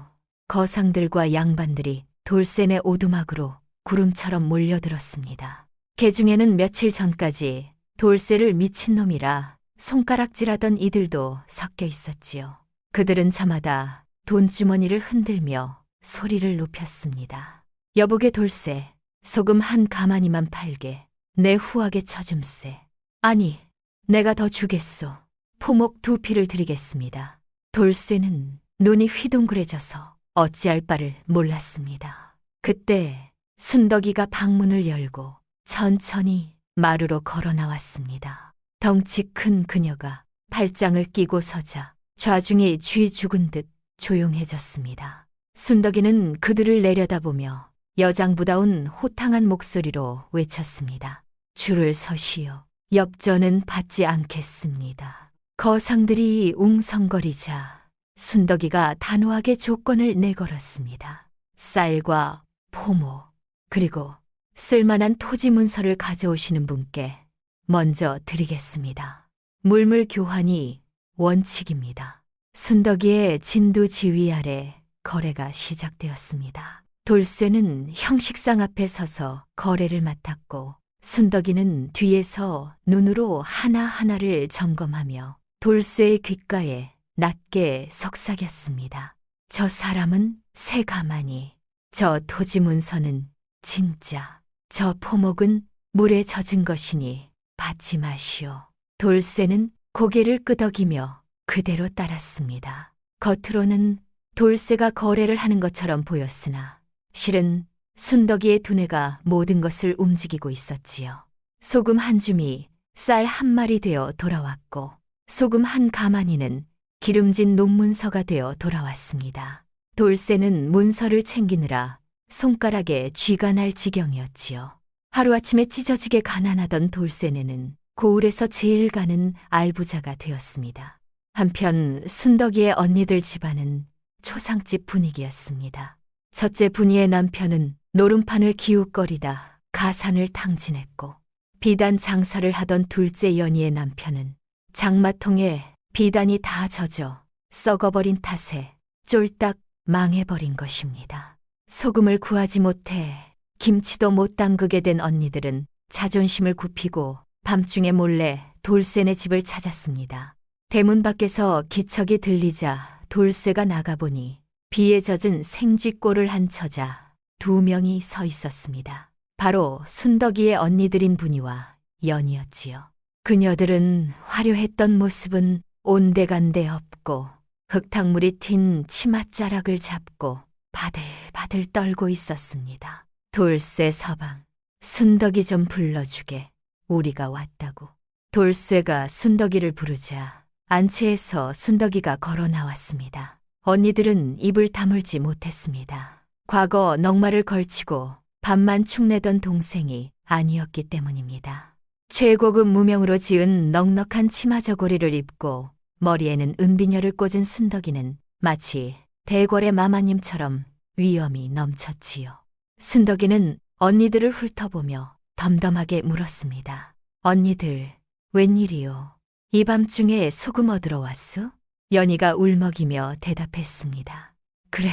거상들과 양반들이 돌쇠네 오두막으로 구름처럼 몰려들었습니다. 개중에는 며칠 전까지 돌쇠를 미친놈이라 손가락질하던 이들도 섞여 있었지요. 그들은 저마다 돈주머니를 흔들며 소리를 높였습니다. 여보게 돌쇠, 소금 한 가마니만 팔게. 내 후하게 쳐줌세. 아니, 내가 더 주겠소. 포목 2피를 드리겠습니다. 돌쇠는 눈이 휘둥그레져서 어찌할 바를 몰랐습니다. 그때 순덕이가 방문을 열고 천천히 마루로 걸어 나왔습니다. 덩치 큰 그녀가 팔짱을 끼고 서자 좌중이 쥐 죽은 듯 조용해졌습니다. 순덕이는 그들을 내려다보며 여장부다운 호탕한 목소리로 외쳤습니다. 줄을 서시오. 엽전은 받지 않겠습니다. 거상들이 웅성거리자 순덕이가 단호하게 조건을 내걸었습니다. 쌀과 포모 그리고 쓸만한 토지 문서를 가져오시는 분께 먼저 드리겠습니다. 물물 교환이 원칙입니다. 순덕이의 진두 지휘 아래 거래가 시작되었습니다. 돌쇠는 형식상 앞에 서서 거래를 맡았고 순덕이는 뒤에서 눈으로 하나하나를 점검하며 돌쇠의 귓가에 낮게 속삭였습니다. 저 사람은 새 가마니, 저 토지 문서는 진짜, 저 포목은 물에 젖은 것이니 받지 마시오. 돌쇠는 고개를 끄덕이며 그대로 따랐습니다. 겉으로는 돌쇠가 거래를 하는 것처럼 보였으나 실은 순덕이의 두뇌가 모든 것을 움직이고 있었지요. 소금 한 줌이 쌀 한 마리 되어 돌아왔고 소금 한 가마니는 기름진 논문서가 되어 돌아왔습니다. 돌쇠는 문서를 챙기느라 손가락에 쥐가 날 지경이었지요. 하루아침에 찢어지게 가난하던 돌쇠네는 고을에서 제일 가는 알부자가 되었습니다. 한편 순덕이의 언니들 집안은 초상집 분위기였습니다. 첫째 분이의 남편은 노름판을 기웃거리다 가산을 탕진했고 비단 장사를 하던 둘째 연희의 남편은 장마통에 비단이 다 젖어 썩어버린 탓에 쫄딱 망해버린 것입니다. 소금을 구하지 못해 김치도 못 담그게 된 언니들은 자존심을 굽히고 밤중에 몰래 돌쇠네 집을 찾았습니다. 대문 밖에서 기척이 들리자 돌쇠가 나가보니 비에 젖은 생쥐꼴을 한 처자 2명이 서 있었습니다. 바로 순덕이의 언니들인 분이와 연이었지요. 그녀들은 화려했던 모습은 온데간데 없고 흙탕물이 튄 치맛자락을 잡고 바들바들 떨고 있었습니다. 돌쇠 서방, 순덕이 좀 불러주게. 우리가 왔다고. 돌쇠가 순덕이를 부르자 안채에서 순덕이가 걸어 나왔습니다. 언니들은 입을 다물지 못했습니다. 과거 넉마를 걸치고 밥만 축내던 동생이 아니었기 때문입니다. 최고급 무명으로 지은 넉넉한 치마 저고리를 입고 머리에는 은비녀를 꽂은 순덕이는 마치 대궐의 마마님처럼 위엄이 넘쳤지요. 순덕이는 언니들을 훑어보며 덤덤하게 물었습니다. 언니들, 웬일이요? 이 밤중에 소금 얻으러 왔소? 연희가 울먹이며 대답했습니다. 그래,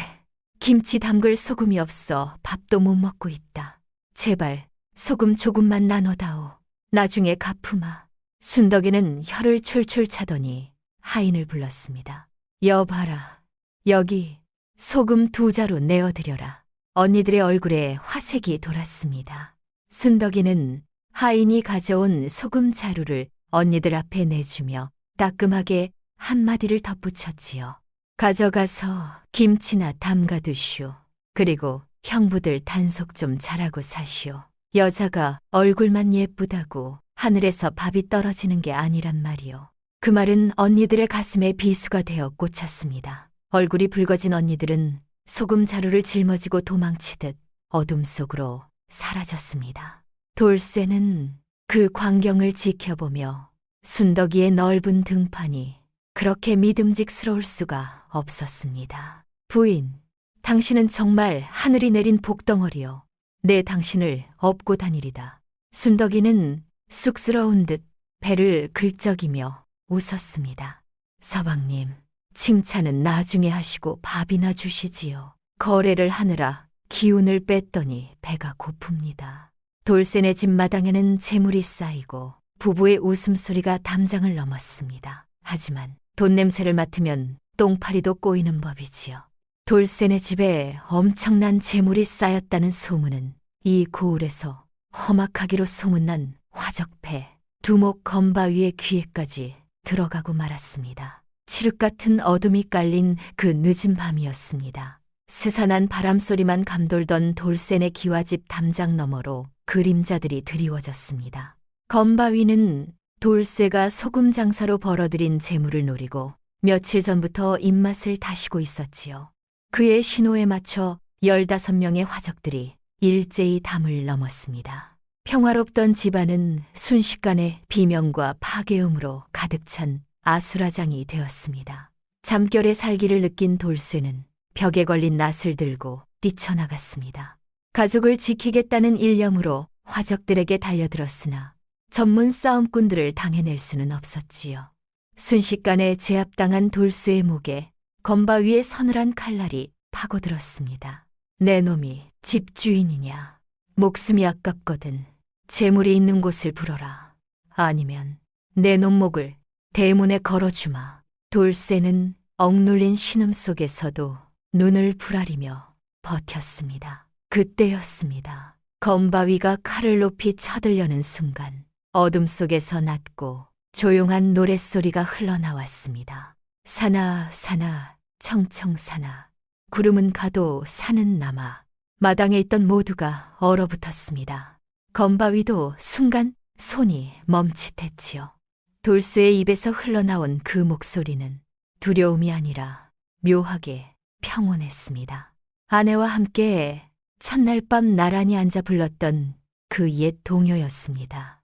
김치 담글 소금이 없어 밥도 못 먹고 있다. 제발 소금 조금만 나눠다오. 나중에 갚으마. 순덕이는 혀를 출출 차더니 하인을 불렀습니다. 여봐라, 여기 소금 2자루 내어드려라. 언니들의 얼굴에 화색이 돌았습니다. 순덕이는 하인이 가져온 소금 자루를 언니들 앞에 내주며 따끔하게 한마디를 덧붙였지요. 가져가서 김치나 담가두시오. 그리고 형부들 단속 좀 잘하고 사시오. 여자가 얼굴만 예쁘다고 하늘에서 밥이 떨어지는 게 아니란 말이오. 그 말은 언니들의 가슴에 비수가 되어 꽂혔습니다. 얼굴이 붉어진 언니들은 소금 자루를 짊어지고 도망치듯 어둠 속으로 사라졌습니다. 돌쇠는 그 광경을 지켜보며 순덕이의 넓은 등판이 그렇게 믿음직스러울 수가 없었습니다. 부인, 당신은 정말 하늘이 내린 복덩어리요. 내 당신을 업고 다니리다. 순덕이는 쑥스러운 듯 배를 긁적이며 웃었습니다. 서방님, 칭찬은 나중에 하시고 밥이나 주시지요. 거래를 하느라 기운을 뺐더니 배가 고픕니다. 돌쇠네 집 마당에는 재물이 쌓이고 부부의 웃음소리가 담장을 넘었습니다. 하지만 돈 냄새를 맡으면 똥파리도 꼬이는 법이지요. 돌쇠네 집에 엄청난 재물이 쌓였다는 소문은 이 고을에서 험악하기로 소문난 화적패 두목 건바위의 귀에까지 들어가고 말았습니다. 칠흑 같은 어둠이 깔린 그 늦은 밤이었습니다. 스산한 바람소리만 감돌던 돌쇠네 기와집 담장 너머로 그림자들이 드리워졌습니다. 건바위는 돌쇠가 소금 장사로 벌어들인 재물을 노리고 며칠 전부터 입맛을 다시고 있었지요. 그의 신호에 맞춰 15명의 화적들이 일제히 담을 넘었습니다. 평화롭던 집안은 순식간에 비명과 파괴음으로 가득 찬 아수라장이 되었습니다. 잠결에 살기를 느낀 돌쇠는 벽에 걸린 낫을 들고 뛰쳐나갔습니다. 가족을 지키겠다는 일념으로 화적들에게 달려들었으나 전문 싸움꾼들을 당해낼 수는 없었지요. 순식간에 제압당한 돌쇠의 목에 건바 위에 서늘한 칼날이 파고들었습니다. 내 놈이 집주인이냐? 목숨이 아깝거든 재물이 있는 곳을 불어라. 아니면 내 놈 목을 대문에 걸어주마. 돌쇠는 억눌린 신음 속에서도 눈을 부라리며 버텼습니다. 그때였습니다. 건바위가 칼을 높이 쳐들려는 순간 어둠 속에서 낮고 조용한 노랫소리가 흘러나왔습니다. 사나 사나 청청사나 구름은 가도 산은 남아. 마당에 있던 모두가 얼어붙었습니다. 건바위도 순간 손이 멈칫했지요. 돌쇠의 입에서 흘러나온 그 목소리는 두려움이 아니라 묘하게 평온했습니다. 아내와 함께 첫날 밤 나란히 앉아 불렀던 그 옛 동요였습니다.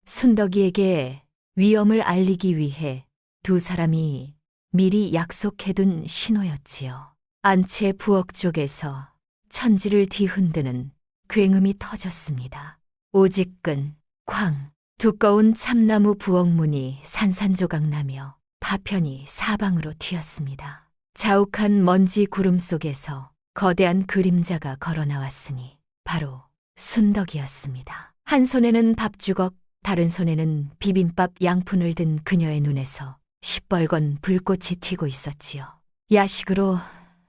순덕이에게 위험을 알리기 위해 두 사람이 미리 약속해둔 신호였지요. 안채 부엌 쪽에서 천지를 뒤흔드는 굉음이 터졌습니다. 오직근, 쾅, 두꺼운 참나무 부엌문이 산산조각 나며 파편이 사방으로 튀었습니다. 자욱한 먼지 구름 속에서 거대한 그림자가 걸어 나왔으니 바로 순덕이었습니다. 한 손에는 밥주걱, 다른 손에는 비빔밥 양푼을 든 그녀의 눈에서 시뻘건 불꽃이 튀고 있었지요. 야식으로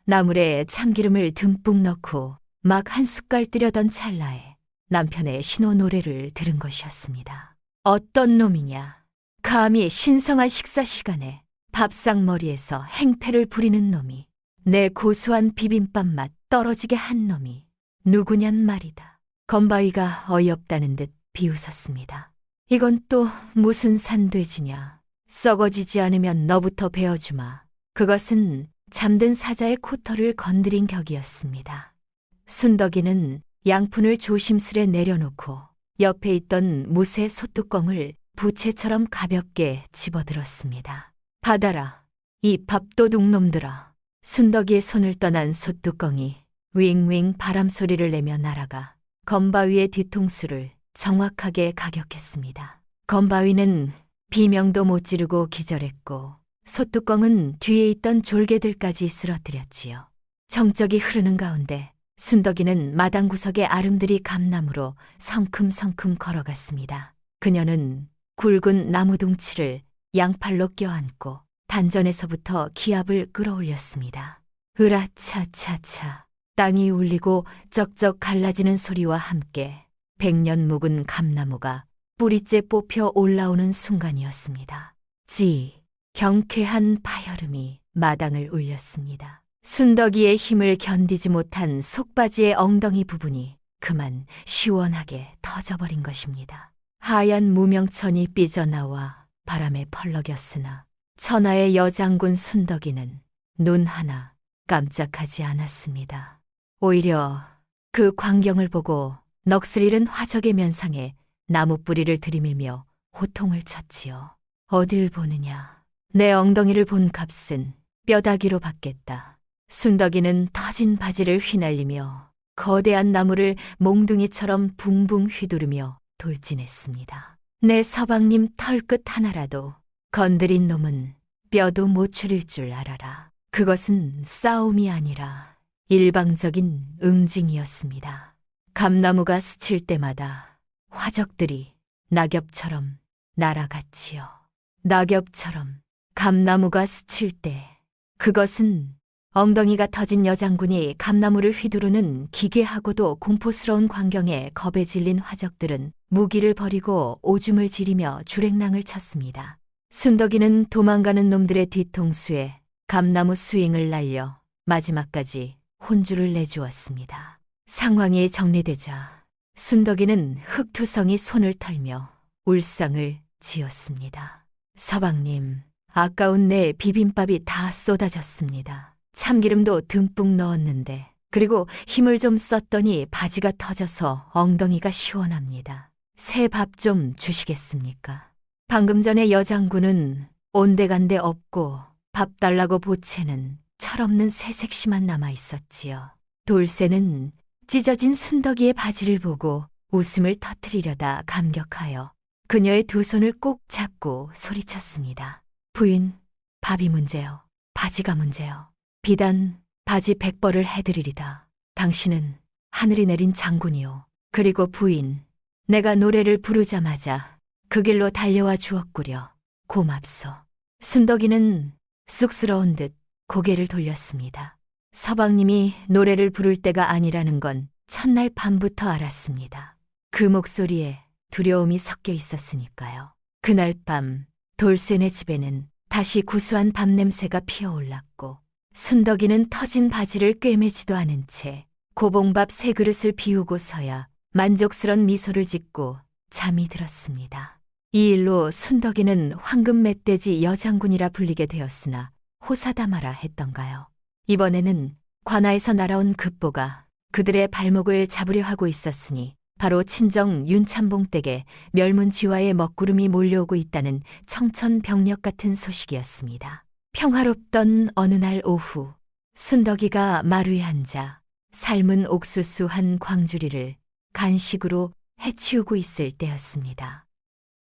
나물에 참기름을 듬뿍 넣고 막 한 숟갈 뜨려던 찰나에 남편의 신호 노래를 들은 것이었습니다. 어떤 놈이냐? 감히 신성한 식사 시간에 밥상머리에서 행패를 부리는 놈이, 내 고소한 비빔밥 맛 떨어지게 한 놈이 누구냔 말이다. 건바위가 어이없다는 듯 비웃었습니다. 이건 또 무슨 산돼지냐? 썩어지지 않으면 너부터 베어주마. 그것은 잠든 사자의 코털을 건드린 격이었습니다. 순덕이는 양푼을 조심스레 내려놓고 옆에 있던 무쇠 솥뚜껑을 부채처럼 가볍게 집어들었습니다. 받아라, 이 밥도둑놈들아. 순덕이의 손을 떠난 솥뚜껑이 윙윙 바람소리를 내며 날아가 건바위의 뒤통수를 정확하게 가격했습니다. 건바위는 비명도 못 지르고 기절했고 솥뚜껑은 뒤에 있던 졸개들까지 쓰러뜨렸지요. 정적이 흐르는 가운데 순덕이는 마당 구석의 아름드리 감나무로 성큼성큼 걸어갔습니다. 그녀는 굵은 나무둥치를 양팔로 껴안고 단전에서부터 기압을 끌어올렸습니다. 으라차차차 땅이 울리고 쩍쩍 갈라지는 소리와 함께 백년 묵은 감나무가 뿌리째 뽑혀 올라오는 순간이었습니다. 경쾌한 파열음이 마당을 울렸습니다. 순덕이의 힘을 견디지 못한 속바지의 엉덩이 부분이 그만 시원하게 터져버린 것입니다. 하얀 무명천이 삐져나와 바람에 펄럭였으나 천하의 여장군 순덕이는 눈 하나 깜짝하지 않았습니다. 오히려 그 광경을 보고 넋을 잃은 화적의 면상에 나무 뿌리를 들이밀며 호통을 쳤지요. 어딜 보느냐. 내 엉덩이를 본 값은 뼈다귀로 받겠다. 순덕이는 터진 바지를 휘날리며 거대한 나무를 몽둥이처럼 붕붕 휘두르며 돌진했습니다. 내 서방님 털끝 하나라도 건드린 놈은 뼈도 못 추릴 줄 알아라. 그것은 싸움이 아니라 일방적인 응징이었습니다. 감나무가 스칠 때마다 화적들이 낙엽처럼 날아갔지요. 낙엽처럼 감나무가 스칠 때 그것은 엉덩이가 터진 여장군이 감나무를 휘두르는 기괴하고도 공포스러운 광경에 겁에 질린 화적들은 무기를 버리고 오줌을 지리며 주랭랑을 쳤습니다. 순덕이는 도망가는 놈들의 뒤통수에 감나무 스윙을 날려 마지막까지 혼주를 내주었습니다. 상황이 정리되자 순덕이는 흑투성이 손을 털며 울상을 지었습니다. 서방님, 아까운 내 비빔밥이 다 쏟아졌습니다. 참기름도 듬뿍 넣었는데 그리고 힘을 좀 썼더니 바지가 터져서 엉덩이가 시원합니다. 새 밥 좀 주시겠습니까? 방금 전에 여장군은 온데간데 없고 밥 달라고 보채는 철없는 새색시만 남아 있었지요. 돌쇠는 찢어진 순덕이의 바지를 보고 웃음을 터뜨리려다 감격하여 그녀의 두 손을 꼭 잡고 소리쳤습니다. 부인, 밥이 문제요. 바지가 문제요. 비단 바지 100벌을 해드리리다. 당신은 하늘이 내린 장군이요. 그리고 부인, 내가 노래를 부르자마자 그 길로 달려와 주었구려. 고맙소. 순덕이는 쑥스러운 듯 고개를 돌렸습니다. 서방님이 노래를 부를 때가 아니라는 건 첫날 밤부터 알았습니다. 그 목소리에 두려움이 섞여 있었으니까요. 그날 밤 돌쇠네 집에는 다시 구수한 밤 냄새가 피어올랐고 순덕이는 터진 바지를 꿰매지도 않은 채 고봉밥 3그릇을 비우고서야 만족스런 미소를 짓고 잠이 들었습니다. 이 일로 순덕이는 황금 멧돼지 여장군이라 불리게 되었으나 호사다마라 했던가요. 이번에는 관아에서 날아온 급보가 그들의 발목을 잡으려 하고 있었으니 바로 친정 윤참봉 댁에 멸문지화의 먹구름이 몰려오고 있다는 청천벽력 같은 소식이었습니다. 평화롭던 어느 날 오후 순덕이가 마루에 앉아 삶은 옥수수 한 광주리를 간식으로 해치우고 있을 때였습니다.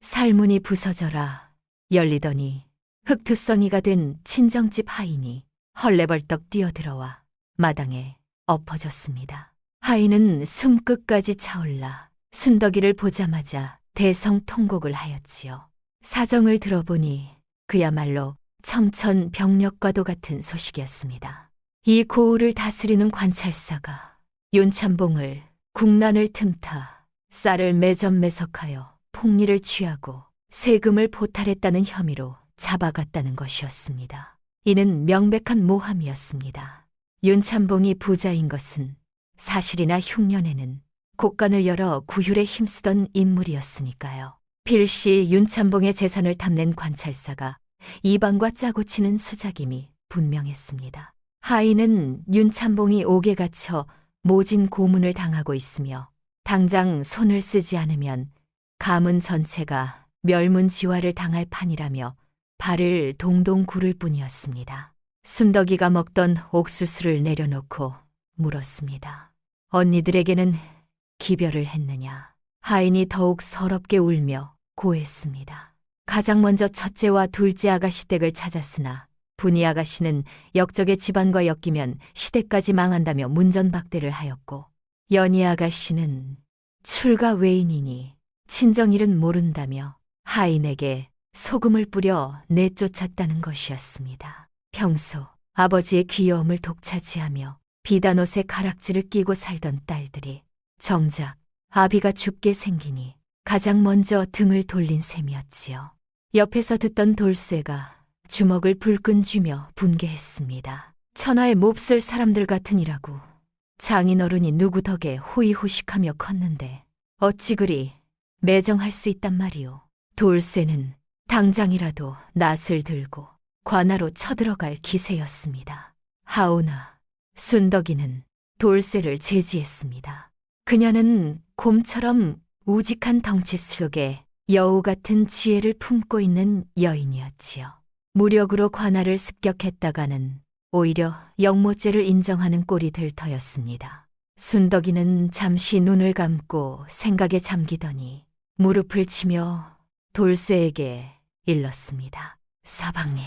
살문이 부서져라 열리더니 흑투성이가 된 친정집 하인이 헐레벌떡 뛰어들어와 마당에 엎어졌습니다. 하인은 숨끝까지 차올라 순덕이를 보자마자 대성통곡을 하였지요. 사정을 들어보니 그야말로 청천벽력과도 같은 소식이었습니다. 이 고을을 다스리는 관찰사가 윤참봉을 국난을 틈타 쌀을 매점매석하여 폭리를 취하고 세금을 포탈했다는 혐의로 잡아갔다는 것이었습니다. 이는 명백한 모함이었습니다. 윤참봉이 부자인 것은 사실이나 흉년에는 곳간을 열어 구휼에 힘쓰던 인물이었으니까요. 필시 윤참봉의 재산을 탐낸 관찰사가 이방과 짜고 치는 수작임이 분명했습니다. 하인은 윤참봉이 옥에 갇혀 모진 고문을 당하고 있으며 당장 손을 쓰지 않으면 가문 전체가 멸문지화를 당할 판이라며 발을 동동 구를 뿐이었습니다. 순덕이가 먹던 옥수수를 내려놓고 물었습니다. 언니들에게는 기별을 했느냐? 하인이 더욱 서럽게 울며 고했습니다. 가장 먼저 첫째와 둘째 아가씨 댁을 찾았으나 분이 아가씨는 역적의 집안과 엮이면 시댁까지 망한다며 문전박대를 하였고 연희 아가씨는 출가 외인이니 친정일은 모른다며 하인에게 소금을 뿌려 내쫓았다는 것이었습니다. 평소 아버지의 귀여움을 독차지하며 비단옷에 가락지를 끼고 살던 딸들이 정작 아비가 죽게 생기니 가장 먼저 등을 돌린 셈이었지요. 옆에서 듣던 돌쇠가 주먹을 불끈 쥐며 분개했습니다. 천하의 몹쓸 사람들 같으니라고. 장인어른이 누구 덕에 호의호식하며 컸는데 어찌 그리 매정할 수 있단 말이오. 돌쇠는 당장이라도 낫을 들고 관아로 쳐들어갈 기세였습니다. 하오나 순덕이는 돌쇠를 제지했습니다. 그녀는 곰처럼 우직한 덩치 속에 여우 같은 지혜를 품고 있는 여인이었지요. 무력으로 관아를 습격했다가는 오히려 영모죄를 인정하는 꼴이 될 터였습니다. 순덕이는 잠시 눈을 감고 생각에 잠기더니 무릎을 치며 돌쇠에게 일렀습니다. 서방님,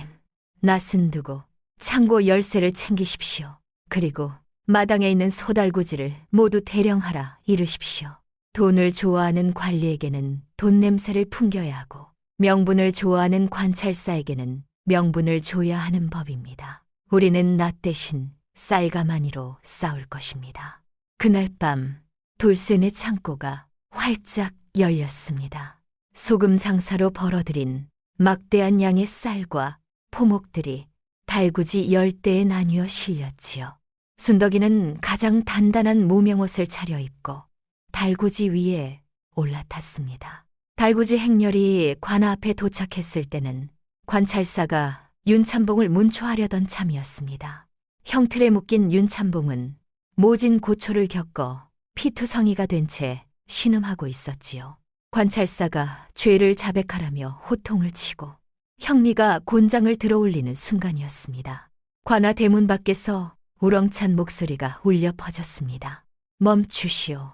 낯은 두고 창고 열쇠를 챙기십시오. 그리고 마당에 있는 소달구지를 모두 대령하라 이르십시오. 돈을 좋아하는 관리에게는 돈 냄새를 풍겨야 하고 명분을 좋아하는 관찰사에게는 명분을 줘야 하는 법입니다. 우리는 나 대신 쌀가마니로 싸울 것입니다. 그날 밤 돌쇠네 창고가 활짝 열렸습니다. 소금 장사로 벌어들인 막대한 양의 쌀과 포목들이 달구지 10대에 나뉘어 실렸지요. 순덕이는 가장 단단한 무명옷을 차려입고 달구지 위에 올라탔습니다. 달구지 행렬이 관아 앞에 도착했을 때는 관찰사가 윤참봉을 문초하려던 참이었습니다. 형틀에 묶인 윤참봉은 모진 고초를 겪어 피투성이가 된 채 신음하고 있었지요. 관찰사가 죄를 자백하라며 호통을 치고 형리가 곤장을 들어올리는 순간이었습니다. 관아 대문 밖에서 우렁찬 목소리가 울려 퍼졌습니다. 멈추시오.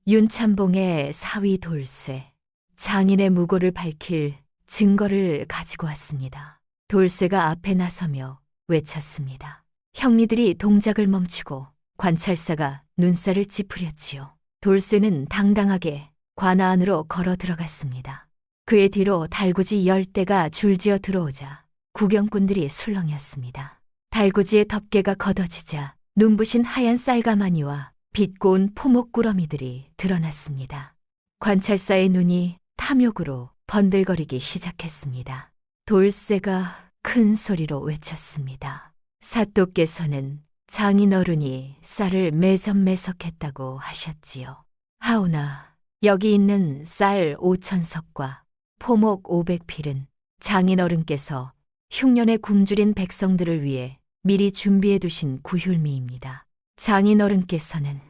윤참봉의 사위 돌쇠. 장인의 무고를 밝힐 증거를 가지고 왔습니다. 돌쇠가 앞에 나서며 외쳤습니다. 형리들이 동작을 멈추고 관찰사가 눈살을 찌푸렸지요. 돌쇠는 당당하게 관아 안으로 걸어 들어갔습니다. 그의 뒤로 달구지 10대가 줄지어 들어오자 구경꾼들이 술렁였습니다. 달구지의 덮개가 걷어지자 눈부신 하얀 쌀가마니와 빛 고운 포목꾸러미들이 드러났습니다. 관찰사의 눈이 탐욕으로 번들거리기 시작했습니다. 돌쇠가 큰 소리로 외쳤습니다. 사또께서는 장인어른이 쌀을 매점매석했다고 하셨지요. 하오나 여기 있는 쌀 5,000석과 포목 500필은 장인어른께서 흉년에 굶주린 백성들을 위해 미리 준비해 두신 구휼미입니다. 장인어른께서는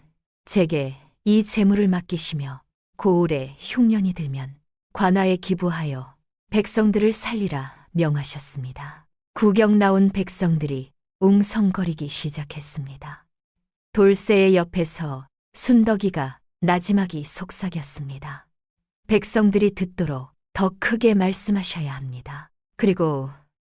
제게 이 재물을 맡기시며 고을에 흉년이 들면 관아에 기부하여 백성들을 살리라 명하셨습니다. 구경 나온 백성들이 웅성거리기 시작했습니다. 돌쇠의 옆에서 순덕이가 나지막이 속삭였습니다. 백성들이 듣도록 더 크게 말씀하셔야 합니다. 그리고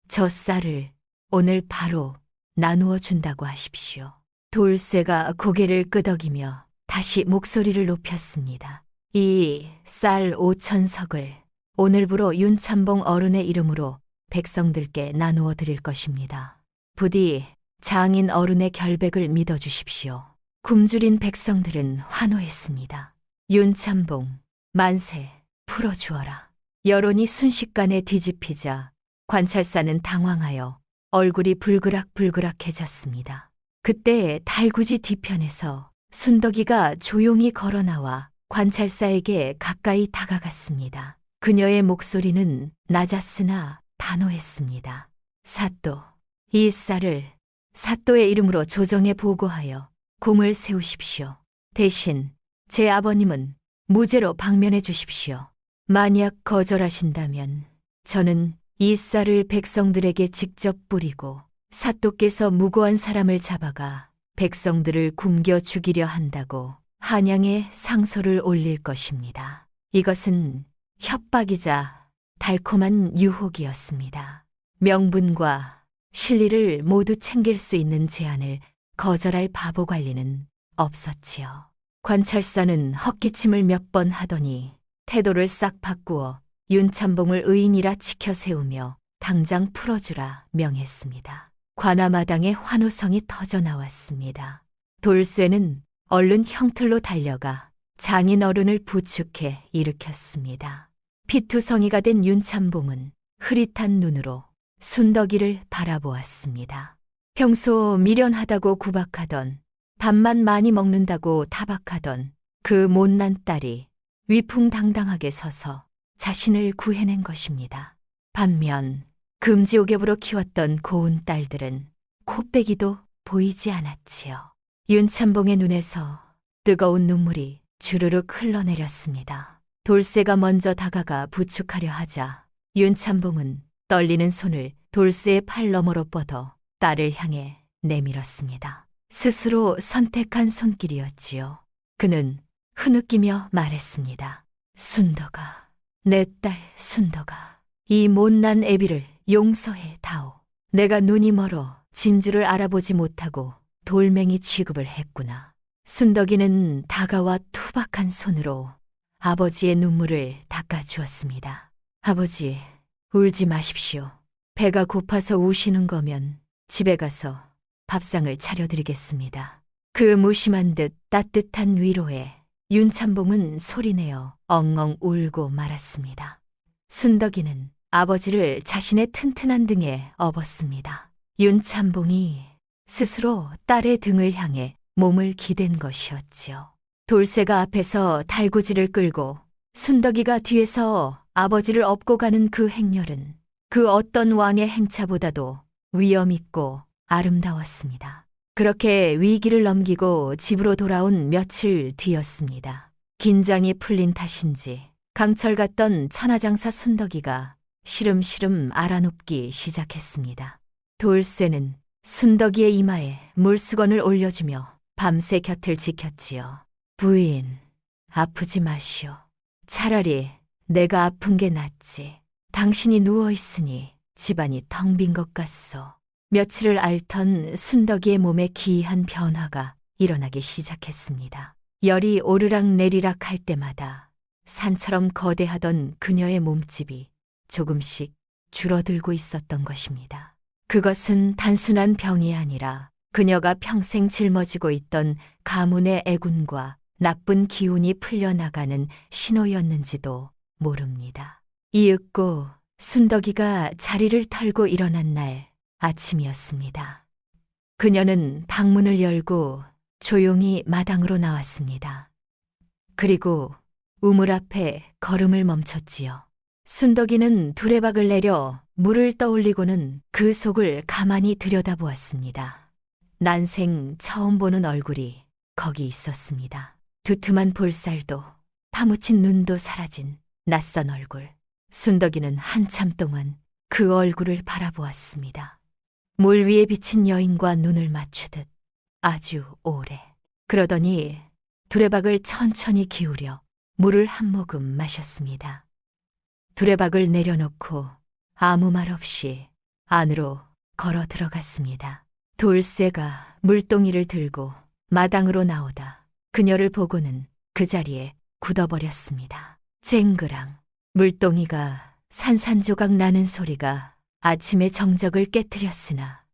저 쌀을 오늘 바로 나누어 준다고 하십시오. 돌쇠가 고개를 끄덕이며 다시 목소리를 높였습니다. 이 쌀 5,000석을 오늘부로 윤참봉 어른의 이름으로 백성들께 나누어 드릴 것입니다. 부디 장인 어른의 결백을 믿어주십시오. 굶주린 백성들은 환호했습니다. 윤참봉, 만세, 풀어주어라. 여론이 순식간에 뒤집히자 관찰사는 당황하여 얼굴이 불그락불그락해졌습니다. 그때 달구지 뒤편에서 순덕이가 조용히 걸어나와 관찰사에게 가까이 다가갔습니다. 그녀의 목소리는 낮았으나 단호했습니다. 사또, 이 쌀을 사또의 이름으로 조정에 보고하여 공을 세우십시오. 대신 제 아버님은 무죄로 방면해 주십시오. 만약 거절하신다면 저는 이 쌀을 백성들에게 직접 뿌리고 사또께서 무고한 사람을 잡아가 백성들을 굶겨 죽이려 한다고 한양에 상소를 올릴 것입니다. 이것은 협박이자 달콤한 유혹이었습니다. 명분과 실리를 모두 챙길 수 있는 제안을 거절할 바보 관리는 없었지요. 관찰사는 헛기침을 몇 번 하더니 태도를 싹 바꾸어 윤참봉을 의인이라 치켜 세우며 당장 풀어주라 명했습니다. 관아마당에 환호성이 터져 나왔습니다. 돌쇠는 얼른 형틀로 달려가 장인 어른을 부축해 일으켰습니다. 피투성이가 된 윤참봉은 흐릿한 눈으로 순덕이를 바라보았습니다. 평소 미련하다고 구박하던, 밥만 많이 먹는다고 타박하던 그 못난 딸이 위풍당당하게 서서 자신을 구해낸 것입니다. 반면 금지옥엽으로 키웠던 고운 딸들은 코빼기도 보이지 않았지요. 윤참봉의 눈에서 뜨거운 눈물이 주르륵 흘러내렸습니다. 돌쇠가 먼저 다가가 부축하려 하자 윤참봉은 떨리는 손을 돌쇠의 팔 너머로 뻗어 딸을 향해 내밀었습니다. 스스로 선택한 손길이었지요. 그는 흐느끼며 말했습니다. 순덕아, 내 딸 순덕아, 이 못난 애비를 용서해 다오. 내가 눈이 멀어 진주를 알아보지 못하고 돌멩이 취급을 했구나. 순덕이는 다가와 투박한 손으로 아버지의 눈물을 닦아주었습니다. 아버지, 울지 마십시오. 배가 고파서 우시는 거면 집에 가서 밥상을 차려드리겠습니다. 그 무심한 듯 따뜻한 위로에 윤참봉은 소리내어 엉엉 울고 말았습니다. 순덕이는 아버지를 자신의 튼튼한 등에 업었습니다. 윤참봉이 스스로 딸의 등을 향해 몸을 기댄 것이었지요. 돌쇠가 앞에서 달구지를 끌고 순덕이가 뒤에서 아버지를 업고 가는 그 행렬은 그 어떤 왕의 행차보다도 위엄있고 아름다웠습니다. 그렇게 위기를 넘기고 집으로 돌아온 며칠 뒤였습니다. 긴장이 풀린 탓인지 강철 같던 천하장사 순덕이가 시름시름 알아눕기 시작했습니다. 돌쇠는 순덕이의 이마에 물수건을 올려주며 밤새 곁을 지켰지요. 부인, 아프지 마시오. 차라리 내가 아픈 게 낫지. 당신이 누워있으니 집안이 텅 빈 것 같소. 며칠을 앓던 순덕이의 몸에 기이한 변화가 일어나기 시작했습니다. 열이 오르락 내리락 할 때마다 산처럼 거대하던 그녀의 몸집이 조금씩 줄어들고 있었던 것입니다. 그것은 단순한 병이 아니라 그녀가 평생 짊어지고 있던 가문의 애군과 나쁜 기운이 풀려나가는 신호였는지도 모릅니다. 이윽고 순덕이가 자리를 털고 일어난 날 아침이었습니다. 그녀는 방문을 열고 조용히 마당으로 나왔습니다. 그리고 우물 앞에 걸음을 멈췄지요. 순덕이는 두레박을 내려 물을 떠올리고는 그 속을 가만히 들여다보았습니다. 난생 처음 보는 얼굴이 거기 있었습니다. 두툼한 볼살도 파묻힌 눈도 사라진 낯선 얼굴. 순덕이는 한참 동안 그 얼굴을 바라보았습니다. 물 위에 비친 여인과 눈을 맞추듯 아주 오래. 그러더니 두레박을 천천히 기울여 물을 한 모금 마셨습니다. 두레박을 내려놓고 아무 말 없이 안으로 걸어 들어갔습니다. 돌쇠가 물동이를 들고 마당으로 나오다 그녀를 보고는 그 자리에 굳어버렸습니다. 쨍그랑 물동이가 산산조각 나는 소리가 아침의 정적을 깨뜨렸으나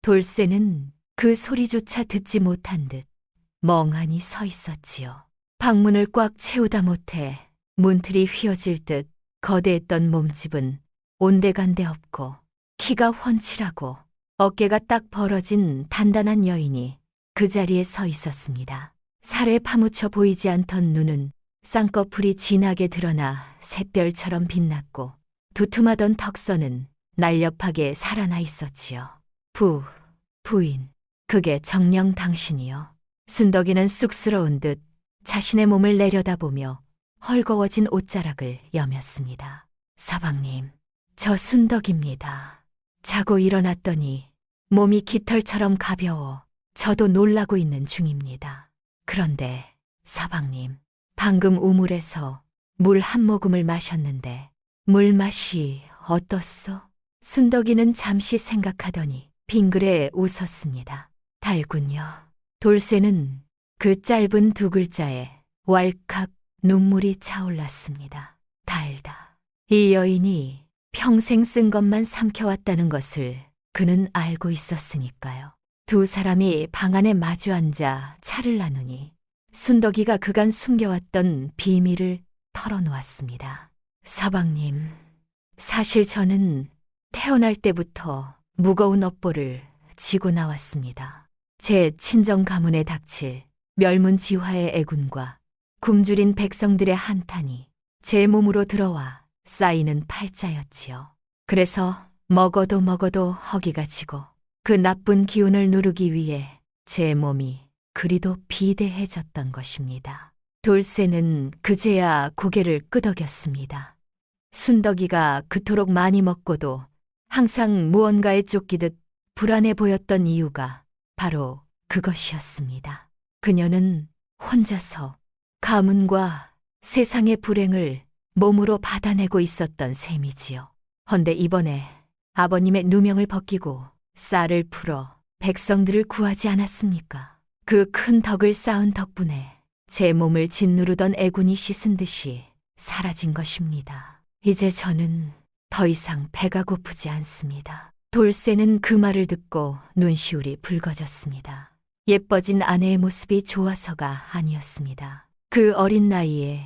돌쇠는 그 소리조차 듣지 못한 듯 멍하니 서 있었지요. 방문을 꽉 채우다 못해 문틀이 휘어질 듯 거대했던 몸집은 온데간데 없고 키가 훤칠하고 어깨가 딱 벌어진 단단한 여인이 그 자리에 서 있었습니다. 살에 파묻혀 보이지 않던 눈은 쌍꺼풀이 진하게 드러나 샛별처럼 빛났고 두툼하던 턱선은 날렵하게 살아나 있었지요. 부인, 그게 정녕 당신이요. 순덕이는 쑥스러운 듯 자신의 몸을 내려다보며 헐거워진 옷자락을 여몄습니다. 서방님, 저 순덕입니다. 자고 일어났더니 몸이 깃털처럼 가벼워 저도 놀라고 있는 중입니다. 그런데 서방님, 방금 우물에서 물 한 모금을 마셨는데 물맛이 어떻소? 순덕이는 잠시 생각하더니 빙그레 웃었습니다. 달군요. 돌쇠는 그 짧은 두 글자에 왈칵 눈물이 차올랐습니다. 달다. 이 여인이 평생 쓴 것만 삼켜왔다는 것을 그는 알고 있었으니까요. 두 사람이 방 안에 마주 앉아 차를 나누니 순덕이가 그간 숨겨왔던 비밀을 털어놓았습니다. 서방님, 사실 저는 태어날 때부터 무거운 업보를 지고 나왔습니다. 제 친정 가문에 닥칠 멸문지화의 애군과 굶주린 백성들의 한탄이 제 몸으로 들어와 쌓이는 팔자였지요. 그래서 먹어도 허기가 지고 그 나쁜 기운을 누르기 위해 제 몸이 그리도 비대해졌던 것입니다. 돌쇠는 그제야 고개를 끄덕였습니다. 순덕이가 그토록 많이 먹고도 항상 무언가에 쫓기듯 불안해 보였던 이유가 바로 그것이었습니다. 그녀는 혼자서 가문과 세상의 불행을 몸으로 받아내고 있었던 셈이지요. 헌데 이번에 아버님의 누명을 벗기고 쌀을 풀어 백성들을 구하지 않았습니까? 그 큰 덕을 쌓은 덕분에 제 몸을 짓누르던 애군이 씻은 듯이 사라진 것입니다. 이제 저는 더 이상 배가 고프지 않습니다. 돌쇠는 그 말을 듣고 눈시울이 붉어졌습니다. 예뻐진 아내의 모습이 좋아서가 아니었습니다. 그 어린 나이에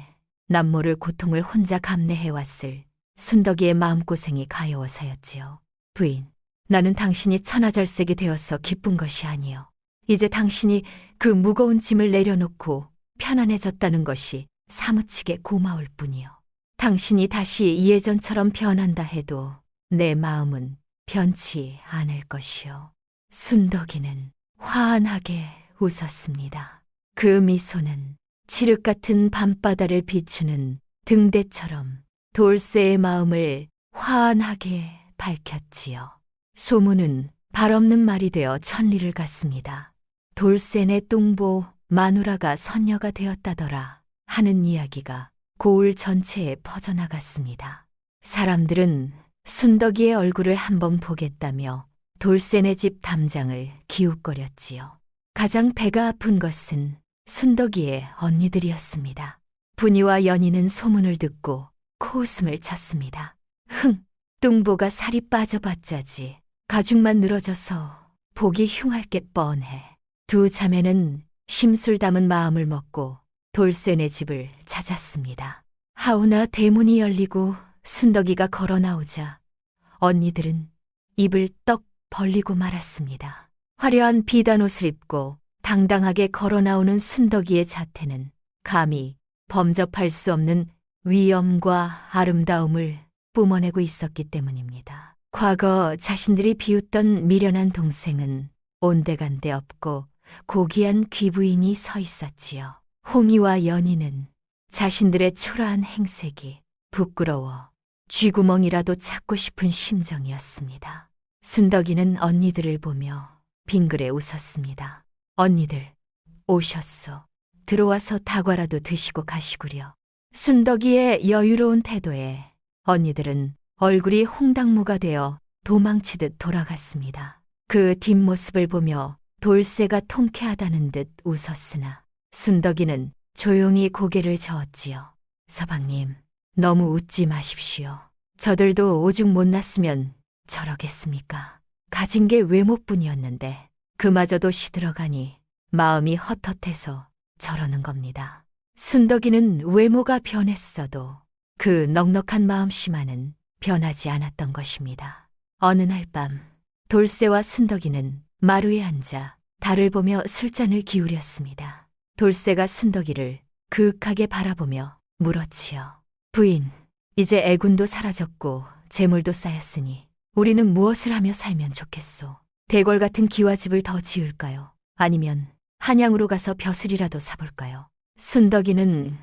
남모를 고통을 혼자 감내해왔을 순덕이의 마음고생이 가여워서였지요. 부인, 나는 당신이 천하절색이 되어서 기쁜 것이 아니요. 이제 당신이 그 무거운 짐을 내려놓고 편안해졌다는 것이 사무치게 고마울 뿐이요. 당신이 다시 예전처럼 변한다 해도 내 마음은 변치 않을 것이요. 순덕이는 환하게 웃었습니다. 그 미소는 칠흑 같은 밤바다를 비추는 등대처럼 돌쇠의 마음을 환하게 밝혔지요. 소문은 발 없는 말이 되어 천리를 갔습니다. 돌쇠네 뚱보 마누라가 선녀가 되었다더라 하는 이야기가 고을 전체에 퍼져나갔습니다. 사람들은 순덕이의 얼굴을 한번 보겠다며 돌쇠네 집 담장을 기웃거렸지요. 가장 배가 아픈 것은 순덕이의 언니들이었습니다. 분이와 연희는 소문을 듣고 코웃음을 쳤습니다. 뚱보가 살이 빠져봤자지 가죽만 늘어져서 보기 흉할 게 뻔해. 두 자매는 심술 담은 마음을 먹고 돌쇠네 집을 찾았습니다. 하우나 대문이 열리고 순덕이가 걸어 나오자 언니들은 입을 떡 벌리고 말았습니다. 화려한 비단옷을 입고 당당하게 걸어 나오는 순덕이의 자태는 감히 범접할 수 없는 위엄과 아름다움을 뿜어내고 있었기 때문입니다. 과거 자신들이 비웃던 미련한 동생은 온데간데 없고 고귀한 귀부인이 서 있었지요. 홍이와 연희는 자신들의 초라한 행색이 부끄러워 쥐구멍이라도 찾고 싶은 심정이었습니다. 순덕이는 언니들을 보며 빙그레 웃었습니다. 언니들, 오셨소. 들어와서 다과라도 드시고 가시구려. 순덕이의 여유로운 태도에 언니들은 얼굴이 홍당무가 되어 도망치듯 돌아갔습니다. 그 뒷모습을 보며 돌쇠가 통쾌하다는 듯 웃었으나 순덕이는 조용히 고개를 저었지요. 서방님, 너무 웃지 마십시오. 저들도 오죽 못났으면 저러겠습니까? 가진 게 외모뿐이었는데 그마저도 시들어가니 마음이 헛헛해서 저러는 겁니다. 순덕이는 외모가 변했어도 그 넉넉한 마음씨만은 변하지 않았던 것입니다. 어느 날 밤 돌쇠와 순덕이는 마루에 앉아 달을 보며 술잔을 기울였습니다. 돌쇠가 순덕이를 그윽하게 바라보며 물었지요. 부인, 이제 애군도 사라졌고 재물도 쌓였으니 우리는 무엇을 하며 살면 좋겠소? 대궐 같은 기와집을 더 지을까요? 아니면 한양으로 가서 벼슬이라도 사볼까요? 순덕이는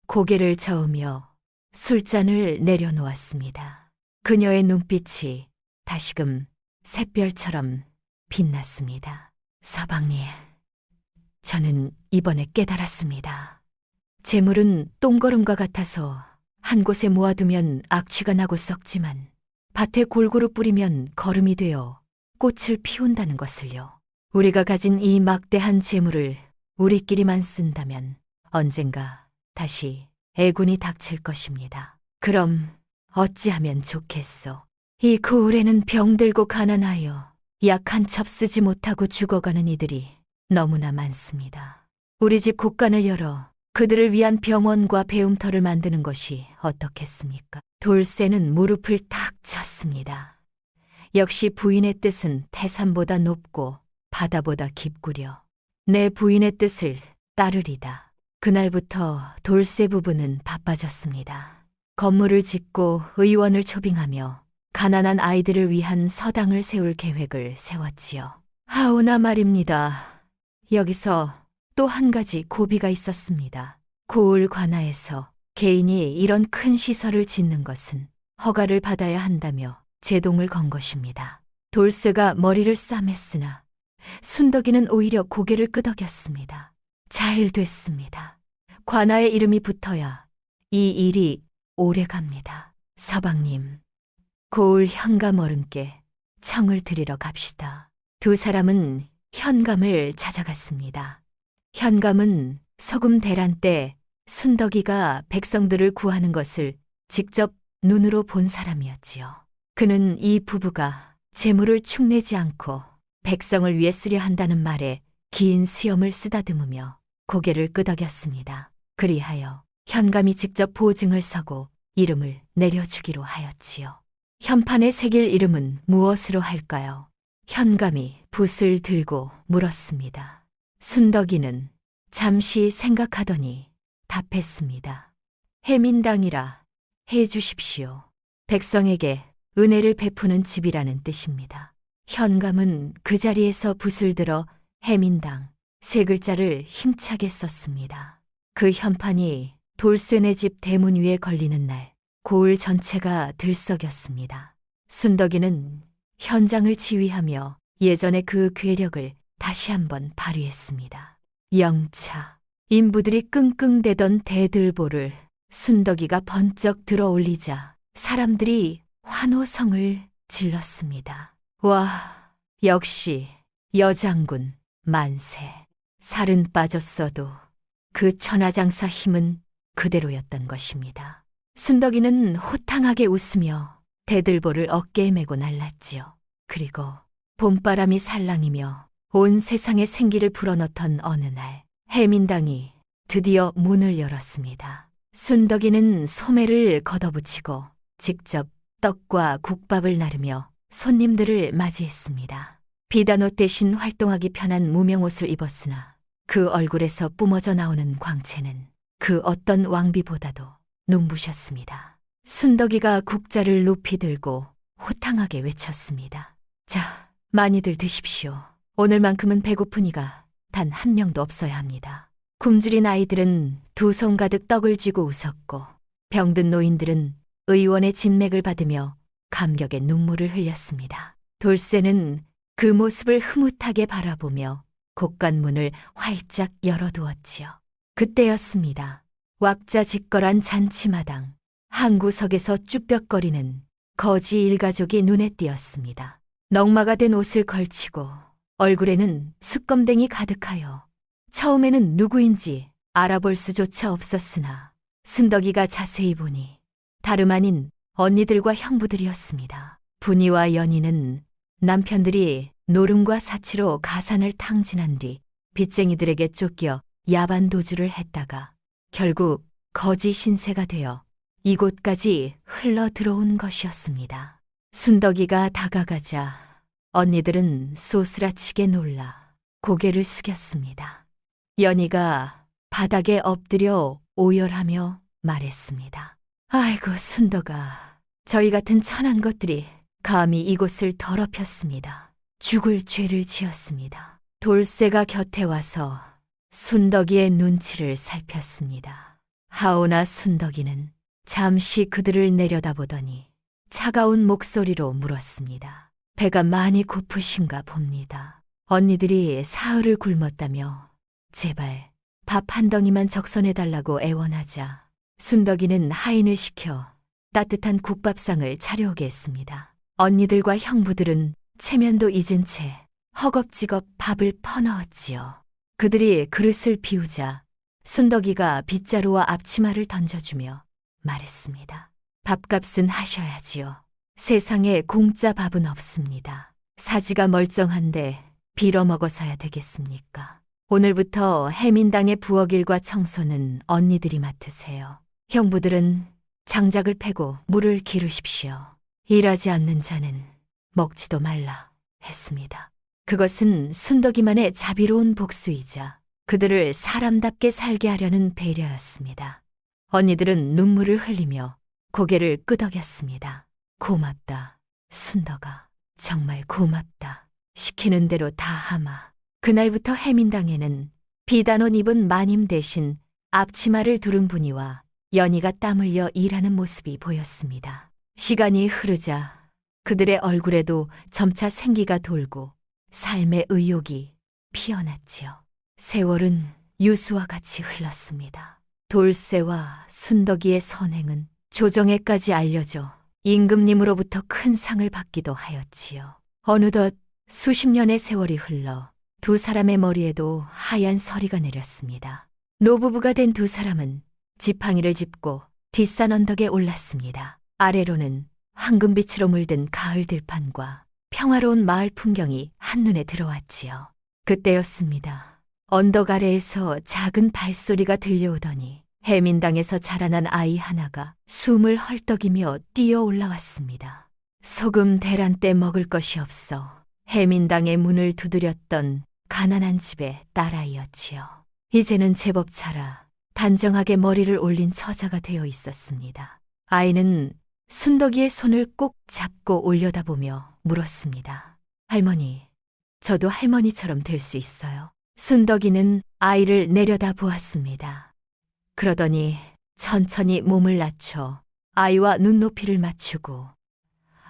고개를 저으며 술잔을 내려놓았습니다. 그녀의 눈빛이 다시금 샛별처럼 빛났습니다. 서방님, 저는 이번에 깨달았습니다. 재물은 똥거름과 같아서 한 곳에 모아두면 악취가 나고 썩지만 밭에 골고루 뿌리면 거름이 되어 꽃을 피운다는 것을요. 우리가 가진 이 막대한 재물을 우리끼리만 쓴다면 언젠가 다시 애군이 닥칠 것입니다. 그럼 어찌하면 좋겠소? 이 고을에는 병들고 가난하여 약 한 첩 쓰지 못하고 죽어가는 이들이 너무나 많습니다. 우리 집 곳간을 열어 그들을 위한 병원과 배움터를 만드는 것이 어떻겠습니까? 돌쇠는 무릎을 탁 쳤습니다. 역시 부인의 뜻은 태산보다 높고 바다보다 깊구려. 내 부인의 뜻을 따르리다. 그날부터 돌쇠 부부는 바빠졌습니다. 건물을 짓고 의원을 초빙하며 가난한 아이들을 위한 서당을 세울 계획을 세웠지요. 하오나 말입니다. 여기서 또 한 가지 고비가 있었습니다. 고을 관아에서 개인이 이런 큰 시설을 짓는 것은 허가를 받아야 한다며 제동을 건 것입니다. 돌쇠가 머리를 싸맸으나 순덕이는 오히려 고개를 끄덕였습니다. 잘 됐습니다. 관아의 이름이 붙어야 이 일이 오래 갑니다. 서방님, 고을 현감 어른께 청을 드리러 갑시다. 두 사람은 현감을 찾아갔습니다. 현감은 소금 대란 때 순덕이가 백성들을 구하는 것을 직접 눈으로 본 사람이었지요. 그는 이 부부가 재물을 축내지 않고 백성을 위해 쓰려 한다는 말에 긴 수염을 쓰다듬으며 고개를 끄덕였습니다. 그리하여 현감이 직접 보증을 서고 이름을 내려주기로 하였지요. 현판에 새길 이름은 무엇으로 할까요? 현감이 붓을 들고 물었습니다. 순덕이는 잠시 생각하더니 답했습니다. 해민당이라 해주십시오. 백성에게 은혜를 베푸는 집이라는 뜻입니다. 현감은 그 자리에서 붓을 들어 해민당 세 글자를 힘차게 썼습니다. 그 현판이 돌쇠네 집 대문 위에 걸리는 날 고을 전체가 들썩였습니다. 순덕이는 현장을 지휘하며 예전의 그 괴력을 다시 한번 발휘했습니다. 영차, 인부들이 끙끙대던 대들보를 순덕이가 번쩍 들어 올리자 사람들이 환호성을 질렀습니다. 와, 역시 여장군 만세. 살은 빠졌어도 그 천하장사 힘은 그대로였던 것입니다. 순덕이는 호탕하게 웃으며 대들보를 어깨에 메고 날랐지요. 그리고 봄바람이 살랑이며 온 세상에 생기를 불어넣던 어느 날 해민당이 드디어 문을 열었습니다. 순덕이는 소매를 걷어붙이고 직접 떡과 국밥을 나르며 손님들을 맞이했습니다. 비단옷 대신 활동하기 편한 무명옷을 입었으나 그 얼굴에서 뿜어져 나오는 광채는 그 어떤 왕비보다도 눈부셨습니다. 순덕이가 국자를 높이 들고 호탕하게 외쳤습니다. 자, 많이들 드십시오. 오늘만큼은 배고프니가 단 한 명도 없어야 합니다. 굶주린 아이들은 두 손 가득 떡을 쥐고 웃었고 병든 노인들은 의원의 진맥을 받으며 감격의 눈물을 흘렸습니다. 돌쇠는 그 모습을 흐뭇하게 바라보며 곡간문을 활짝 열어두었지요. 그때였습니다. 왁자지껄한 잔치마당 한 구석에서 쭈뼛거리는 거지 일가족이 눈에 띄었습니다. 넝마가 된 옷을 걸치고 얼굴에는 숯검댕이 가득하여 처음에는 누구인지 알아볼 수조차 없었으나 순덕이가 자세히 보니 다름 아닌 언니들과 형부들이었습니다. 분이와 연희는 남편들이 노름과 사치로 가산을 탕진한 뒤 빚쟁이들에게 쫓겨 야반 도주를 했다가 결국 거지 신세가 되어 이곳까지 흘러 들어온 것이었습니다. 순덕이가 다가가자 언니들은 소스라치게 놀라 고개를 숙였습니다. 연희가 바닥에 엎드려 오열하며 말했습니다. 아이고 순덕아, 저희 같은 천한 것들이 감히 이곳을 더럽혔습니다. 죽을 죄를 지었습니다. 돌쇠가 곁에 와서 순덕이의 눈치를 살폈습니다. 하오나 순덕이는 잠시 그들을 내려다보더니 차가운 목소리로 물었습니다. 배가 많이 고프신가 봅니다. 언니들이 사흘을 굶었다며 제발 밥 한 덩이만 적선해달라고 애원하자 순덕이는 하인을 시켜 따뜻한 국밥상을 차려오게 했습니다. 언니들과 형부들은 체면도 잊은 채 허겁지겁 밥을 퍼넣었지요. 그들이 그릇을 비우자 순덕이가 빗자루와 앞치마를 던져주며 말했습니다. 밥값은 하셔야지요. 세상에 공짜 밥은 없습니다. 사지가 멀쩡한데 빌어먹어서야 되겠습니까? 오늘부터 해민당의 부엌일과 청소는 언니들이 맡으세요. 형부들은 장작을 패고 물을 기르십시오. 일하지 않는 자는 먹지도 말라 했습니다. 그것은 순덕이만의 자비로운 복수이자 그들을 사람답게 살게 하려는 배려였습니다. 언니들은 눈물을 흘리며 고개를 끄덕였습니다. 고맙다, 순덕아. 정말 고맙다. 시키는 대로 다 하마. 그날부터 해민당에는 비단옷 입은 마님 대신 앞치마를 두른 분이와 연희가 땀 흘려 일하는 모습이 보였습니다. 시간이 흐르자 그들의 얼굴에도 점차 생기가 돌고 삶의 의욕이 피어났지요. 세월은 유수와 같이 흘렀습니다. 돌쇠와 순덕이의 선행은 조정에까지 알려져 임금님으로부터 큰 상을 받기도 하였지요. 어느덧 수십 년의 세월이 흘러 두 사람의 머리에도 하얀 서리가 내렸습니다. 노부부가 된 두 사람은 지팡이를 짚고 뒷산 언덕에 올랐습니다. 아래로는 황금빛으로 물든 가을 들판과 평화로운 마을 풍경이 한눈에 들어왔지요. 그때였습니다. 언덕 아래에서 작은 발소리가 들려오더니 해민당에서 자라난 아이 하나가 숨을 헐떡이며 뛰어 올라왔습니다. 소금 대란 때 먹을 것이 없어 해민당의 문을 두드렸던 가난한 집의 딸아이였지요. 이제는 제법 자라 단정하게 머리를 올린 처자가 되어 있었습니다. 아이는 순덕이의 손을 꼭 잡고 올려다보며 물었습니다. 할머니, 저도 할머니처럼 될 수 있어요. 순덕이는 아이를 내려다 보았습니다. 그러더니 천천히 몸을 낮춰 아이와 눈높이를 맞추고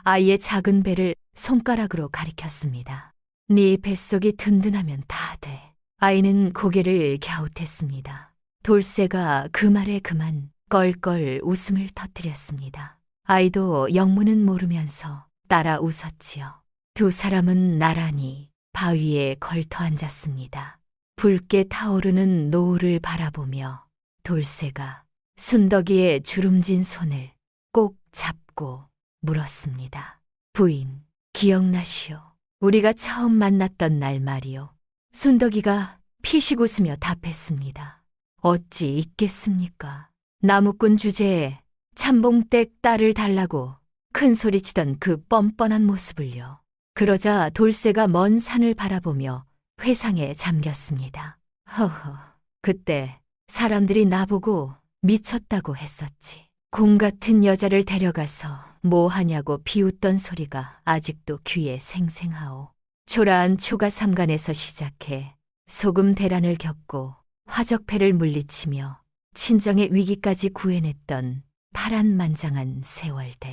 아이의 작은 배를 손가락으로 가리켰습니다. 네 뱃속이 든든하면 다 돼. 아이는 고개를 갸웃했습니다. 돌쇠가 그 말에 그만 껄껄 웃음을 터뜨렸습니다. 아이도 영문은 모르면서 따라 웃었지요. 두 사람은 나란히 바위에 걸터 앉았습니다. 붉게 타오르는 노을을 바라보며 돌쇠가 순덕이의 주름진 손을 꼭 잡고 물었습니다. 부인, 기억나시오? 우리가 처음 만났던 날 말이요. 순덕이가 피식 웃으며 답했습니다. 어찌 있겠습니까? 나무꾼 주제에 참봉댁 딸을 달라고 큰 소리치던 그 뻔뻔한 모습을요. 그러자 돌쇠가 먼 산을 바라보며 회상에 잠겼습니다. 허허, 그때 사람들이 나보고 미쳤다고 했었지. 곰 같은 여자를 데려가서 뭐 하냐고 비웃던 소리가 아직도 귀에 생생하오. 초라한 초가 삼간에서 시작해 소금 대란을 겪고 화적패를 물리치며 친정의 위기까지 구해냈던 파란만장한 세월들.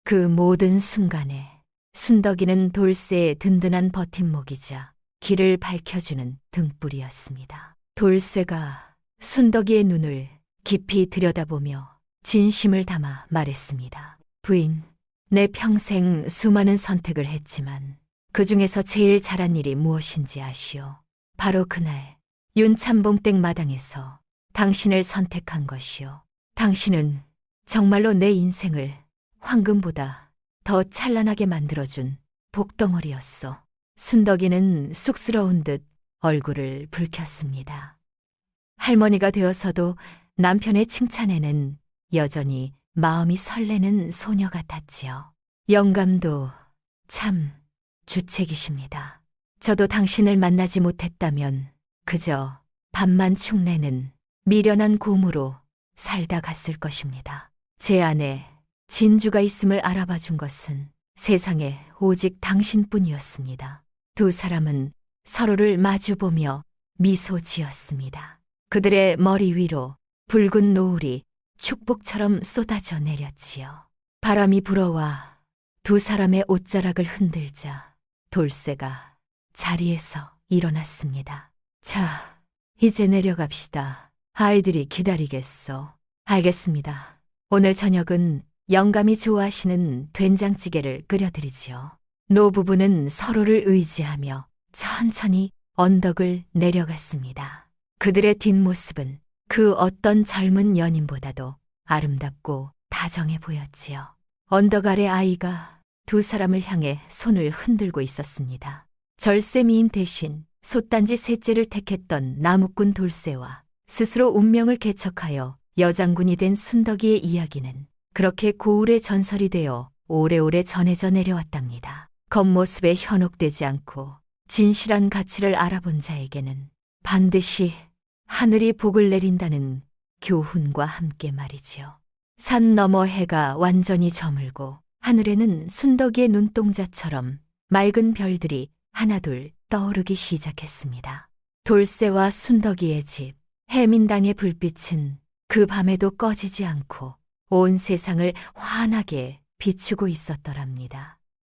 그 모든 순간에 순덕이는 돌쇠의 든든한 버팀목이자 길을 밝혀주는 등불이었습니다. 돌쇠가 순덕이의 눈을 깊이 들여다보며 진심을 담아 말했습니다. 부인, 내 평생 수많은 선택을 했지만 그 중에서 제일 잘한 일이 무엇인지 아시오? 바로 그날 윤참봉댁 마당에서 당신을 선택한 것이오. 당신은 정말로 내 인생을 황금보다 더 찬란하게 만들어준 복덩어리였소. 순덕이는 쑥스러운 듯 얼굴을 붉혔습니다. 할머니가 되어서도 남편의 칭찬에는 여전히 마음이 설레는 소녀 같았지요. 영감도 참 주책이십니다. 저도 당신을 만나지 못했다면 그저 밥만 축내는 미련한 곰으로 살다 갔을 것입니다. 제 안에 진주가 있음을 알아봐 준 것은 세상에 오직 당신뿐이었습니다. 두 사람은 서로를 마주보며 미소 지었습니다. 그들의 머리 위로 붉은 노을이 축복처럼 쏟아져 내렸지요. 바람이 불어와 두 사람의 옷자락을 흔들자 돌쇠가 자리에서 일어났습니다. 자, 이제 내려갑시다. 아이들이 기다리겠소. 알겠습니다. 오늘 저녁은 영감이 좋아하시는 된장찌개를 끓여드리지요. 노부부는 서로를 의지하며 천천히 언덕을 내려갔습니다. 그들의 뒷모습은 그 어떤 젊은 연인보다도 아름답고 다정해 보였지요. 언덕 아래 아이가 두 사람을 향해 손을 흔들고 있었습니다. 절세미인 대신 솥단지 셋째를 택했던 나무꾼 돌쇠와 스스로 운명을 개척하여 여장군이 된 순덕이의 이야기는 그렇게 고을의 전설이 되어 오래오래 전해져 내려왔답니다. 겉모습에 현혹되지 않고 진실한 가치를 알아본 자에게는 반드시 하늘이 복을 내린다는 교훈과 함께 말이지요. 산 너머 해가 완전히 저물고 하늘에는 순덕이의 눈동자처럼 맑은 별들이 하나둘 떠오르기 시작했습니다. 돌쇠와 순덕이의 집, 해민당의 불빛은 그 밤에도 꺼지지 않고 온 세상을 환하게 비추고 있었더랍니다.